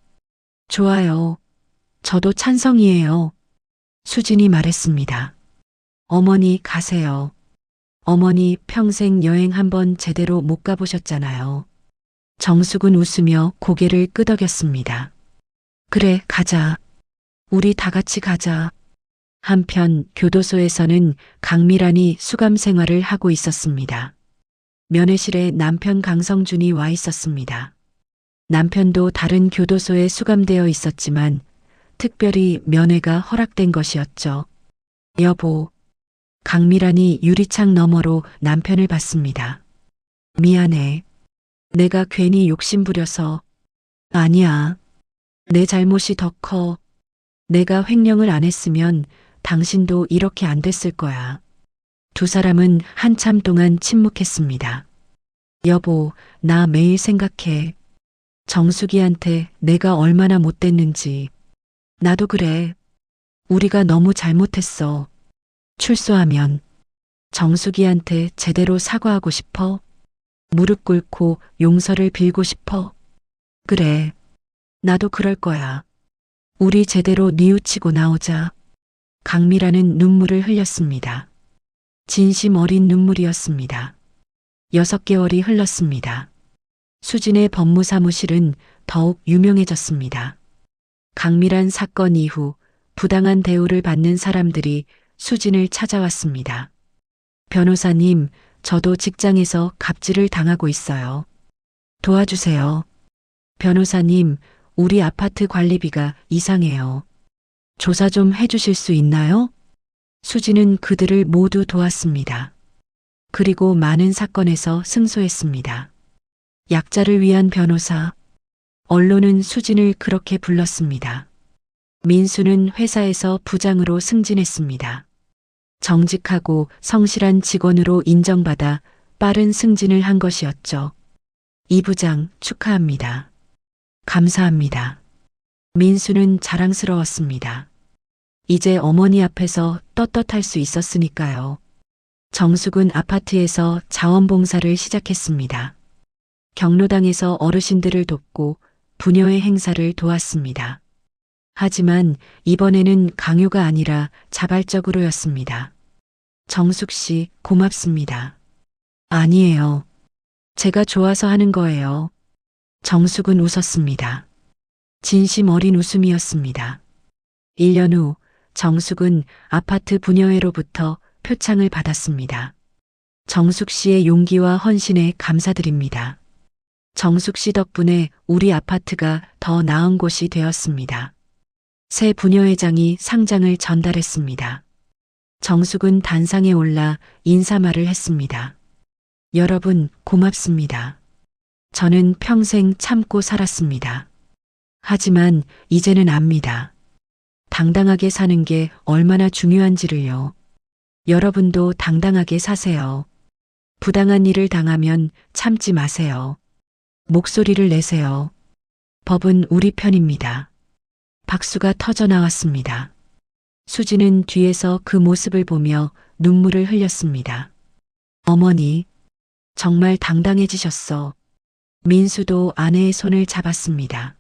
좋아요. 저도 찬성이에요. 수진이 말했습니다. 어머니 가세요. 어머니 평생 여행 한번 제대로 못 가보셨잖아요. 정숙은 웃으며 고개를 끄덕였습니다. 그래, 가자. 우리 다 같이 가자. 한편 교도소에서는 강미란이 수감 생활을 하고 있었습니다. 면회실에 남편 강성준이 와 있었습니다. 남편도 다른 교도소에 수감되어 있었지만 특별히 면회가 허락된 것이었죠. 여보, 강미란이 유리창 너머로 남편을 봤습니다. 미안해. 내가 괜히 욕심부려서. 아니야. 내 잘못이 더 커. 내가 횡령을 안 했으면 당신도 이렇게 안 됐을 거야. 두 사람은 한참 동안 침묵했습니다. 여보, 나 매일 생각해. 정숙이한테 내가 얼마나 못됐는지. 나도 그래. 우리가 너무 잘못했어. 출소하면 정숙이한테 제대로 사과하고 싶어? 무릎 꿇고 용서를 빌고 싶어? 그래. 나도 그럴 거야. 우리 제대로 뉘우치고 나오자. 강미라는 눈물을 흘렸습니다. 진심 어린 눈물이었습니다. 6개월이 흘렀습니다. 수진의 법무사무실은 더욱 유명해졌습니다. 강미란 사건 이후 부당한 대우를 받는 사람들이 수진을 찾아왔습니다. 변호사님, 저도 직장에서 갑질을 당하고 있어요. 도와주세요. 변호사님, 우리 아파트 관리비가 이상해요. 조사 좀 해주실 수 있나요? 수진은 그들을 모두 도왔습니다. 그리고 많은 사건에서 승소했습니다. 약자를 위한 변호사. 언론은 수진을 그렇게 불렀습니다. 민수는 회사에서 부장으로 승진했습니다. 정직하고 성실한 직원으로 인정받아 빠른 승진을 한 것이었죠. 이 부장 축하합니다. 감사합니다. 민수는 자랑스러웠습니다. 이제 어머니 앞에서 떳떳할 수 있었으니까요. 정숙은 아파트에서 자원봉사를 시작했습니다. 경로당에서 어르신들을 돕고 부녀회 행사를 도왔습니다. 하지만 이번에는 강요가 아니라 자발적으로였습니다. 정숙 씨, 고맙습니다. 아니에요. 제가 좋아서 하는 거예요. 정숙은 웃었습니다. 진심 어린 웃음이었습니다. 1년 후 정숙은 아파트 부녀회로부터 표창을 받았습니다. 정숙 씨의 용기와 헌신에 감사드립니다. 정숙 씨 덕분에 우리 아파트가 더 나은 곳이 되었습니다. 새 부녀회장이 상장을 전달했습니다. 정숙은 단상에 올라 인사말을 했습니다. 여러분, 고맙습니다. 저는 평생 참고 살았습니다. 하지만 이제는 압니다. 당당하게 사는 게 얼마나 중요한지를요. 여러분도 당당하게 사세요. 부당한 일을 당하면 참지 마세요. 목소리를 내세요. 법은 우리 편입니다. 박수가 터져 나왔습니다. 수지는 뒤에서 그 모습을 보며 눈물을 흘렸습니다. 어머니, 정말 당당해지셨어. 민수도 아내의 손을 잡았습니다.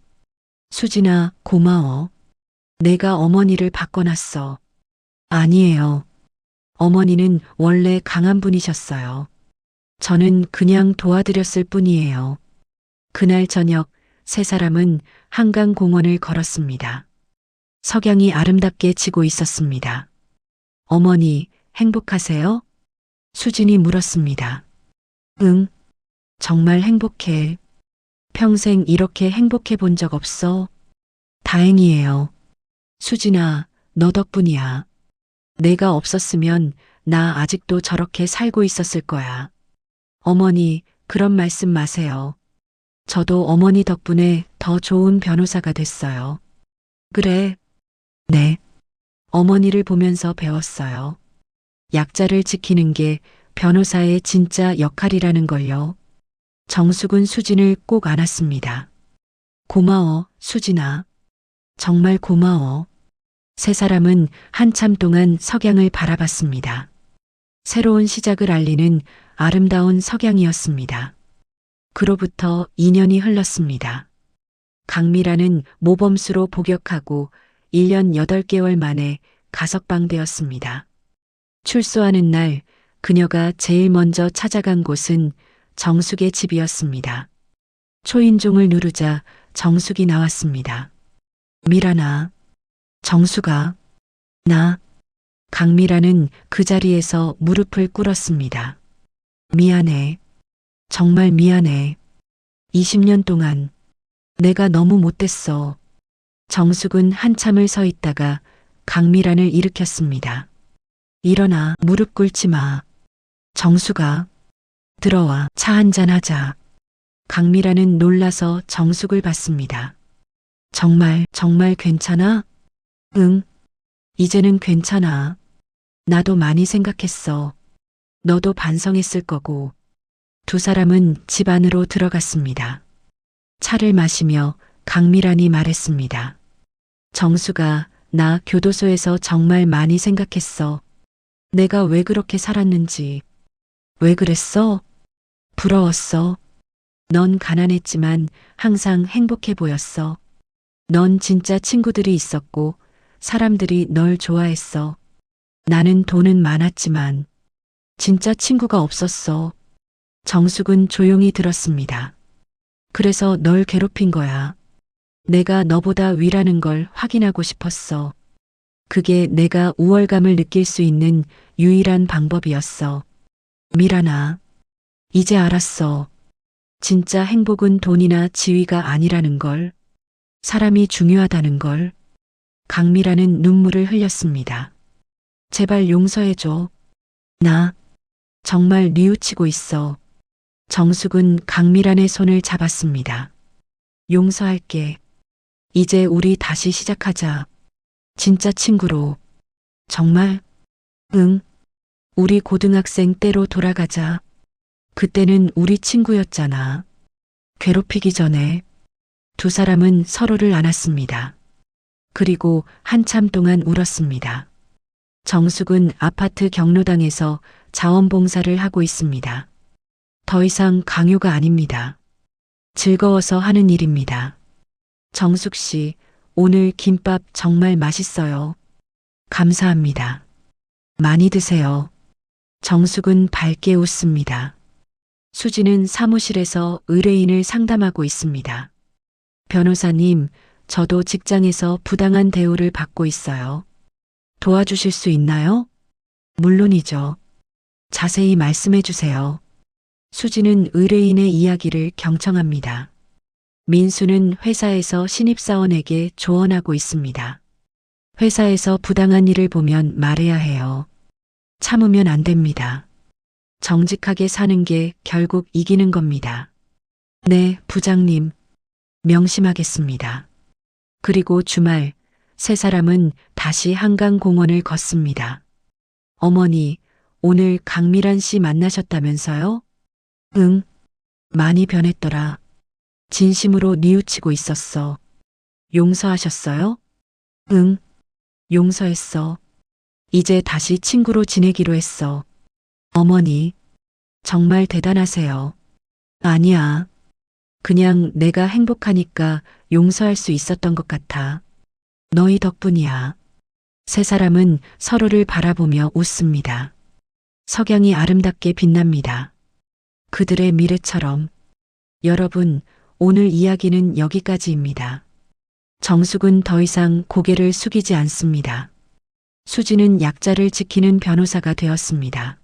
수진아, 고마워. 내가 어머니를 바꿔놨어. 아니에요. 어머니는 원래 강한 분이셨어요. 저는 그냥 도와드렸을 뿐이에요. 그날 저녁 세 사람은 한강공원을 걸었습니다. 석양이 아름답게 지고 있었습니다. 어머니, 행복하세요? 수진이 물었습니다. 응, 정말 행복해. 평생 이렇게 행복해 본 적 없어. 다행이에요. 수진아, 너 덕분이야. 내가 없었으면 나 아직도 저렇게 살고 있었을 거야. 어머니, 그런 말씀 마세요. 저도 어머니 덕분에 더 좋은 변호사가 됐어요. 그래. 네. 어머니를 보면서 배웠어요. 약자를 지키는 게 변호사의 진짜 역할이라는 걸요. 정숙은 수진을 꼭 안았습니다. 고마워, 수진아. 정말 고마워. 세 사람은 한참 동안 석양을 바라봤습니다. 새로운 시작을 알리는 아름다운 석양이었습니다. 그로부터 2년이 흘렀습니다. 강미라는 모범수로 복역하고 1년 8개월 만에 가석방되었습니다. 출소하는 날 그녀가 제일 먼저 찾아간 곳은 정숙의 집이었습니다. 초인종을 누르자 정숙이 나왔습니다. 미라나. 정숙아. 나. 강미라는 그 자리에서 무릎을 꿇었습니다. 미안해. 정말 미안해. 20년 동안 내가 너무 못됐어. 정숙은 한참을 서 있다가 강미란을 일으켰습니다. 일어나, 무릎 꿇지 마. 정숙아. 들어와, 차 한잔 하자. 강미란은 놀라서 정숙을 봤습니다. 정말 괜찮아? 응. 이제는 괜찮아. 나도 많이 생각했어. 너도 반성했을 거고. 두 사람은 집 안으로 들어갔습니다. 차를 마시며 강미란이 말했습니다. 정수가, 나 교도소에서 정말 많이 생각했어. 내가 왜 그렇게 살았는지. 왜 그랬어? 부러웠어. 넌 가난했지만 항상 행복해 보였어. 넌 진짜 친구들이 있었고 사람들이 널 좋아했어. 나는 돈은 많았지만 진짜 친구가 없었어. 정숙은 조용히 들었습니다. 그래서 널 괴롭힌 거야. 내가 너보다 위라는 걸 확인하고 싶었어. 그게 내가 우월감을 느낄 수 있는 유일한 방법이었어. 미란아, 이제 알았어. 진짜 행복은 돈이나 지위가 아니라는 걸. 사람이 중요하다는 걸. 강미라는 눈물을 흘렸습니다. 제발 용서해줘. 나 정말 뉘우치고 있어. 정숙은 강미란의 손을 잡았습니다. 용서할게. 이제 우리 다시 시작하자. 진짜 친구로. 정말? 응. 우리 고등학생 때로 돌아가자. 그때는 우리 친구였잖아. 괴롭히기 전에. 두 사람은 서로를 안았습니다. 그리고 한참 동안 울었습니다. 정숙은 아파트 경로당에서 자원봉사를 하고 있습니다. 더 이상 강요가 아닙니다. 즐거워서 하는 일입니다. 정숙 씨, 오늘 김밥 정말 맛있어요. 감사합니다. 많이 드세요. 정숙은 밝게 웃습니다. 수지는 사무실에서 의뢰인을 상담하고 있습니다. 변호사님, 저도 직장에서 부당한 대우를 받고 있어요. 도와주실 수 있나요? 물론이죠. 자세히 말씀해 주세요. 수지는 의뢰인의 이야기를 경청합니다. 민수는 회사에서 신입사원에게 조언하고 있습니다. 회사에서 부당한 일을 보면 말해야 해요. 참으면 안 됩니다. 정직하게 사는 게 결국 이기는 겁니다. 네, 부장님. 명심하겠습니다. 그리고 주말, 세 사람은 다시 한강공원을 걷습니다. 어머니, 오늘 강미란 씨 만나셨다면서요? 응, 많이 변했더라. 진심으로 뉘우치고 있었어. 용서하셨어요? 응, 용서했어. 이제 다시 친구로 지내기로 했어. 어머니, 정말 대단하세요. 아니야. 그냥 내가 행복하니까 용서할 수 있었던 것 같아. 너희 덕분이야. 세 사람은 서로를 바라보며 웃습니다. 석양이 아름답게 빛납니다. 그들의 미래처럼. 여러분, 오늘 이야기는 여기까지입니다. 정숙은 더 이상 고개를 숙이지 않습니다. 수지는 약자를 지키는 변호사가 되었습니다.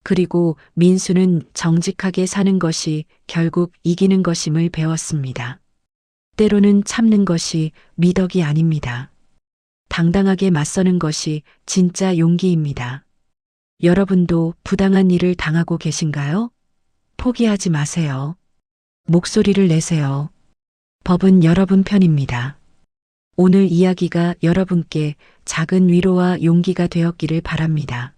그리고 민수는 정직하게 사는 것이 결국 이기는 것임을 배웠습니다. 때로는 참는 것이 미덕이 아닙니다. 당당하게 맞서는 것이 진짜 용기입니다. 여러분도 부당한 일을 당하고 계신가요? 포기하지 마세요. 목소리를 내세요. 법은 여러분 편입니다. 오늘 이야기가 여러분께 작은 위로와 용기가 되었기를 바랍니다.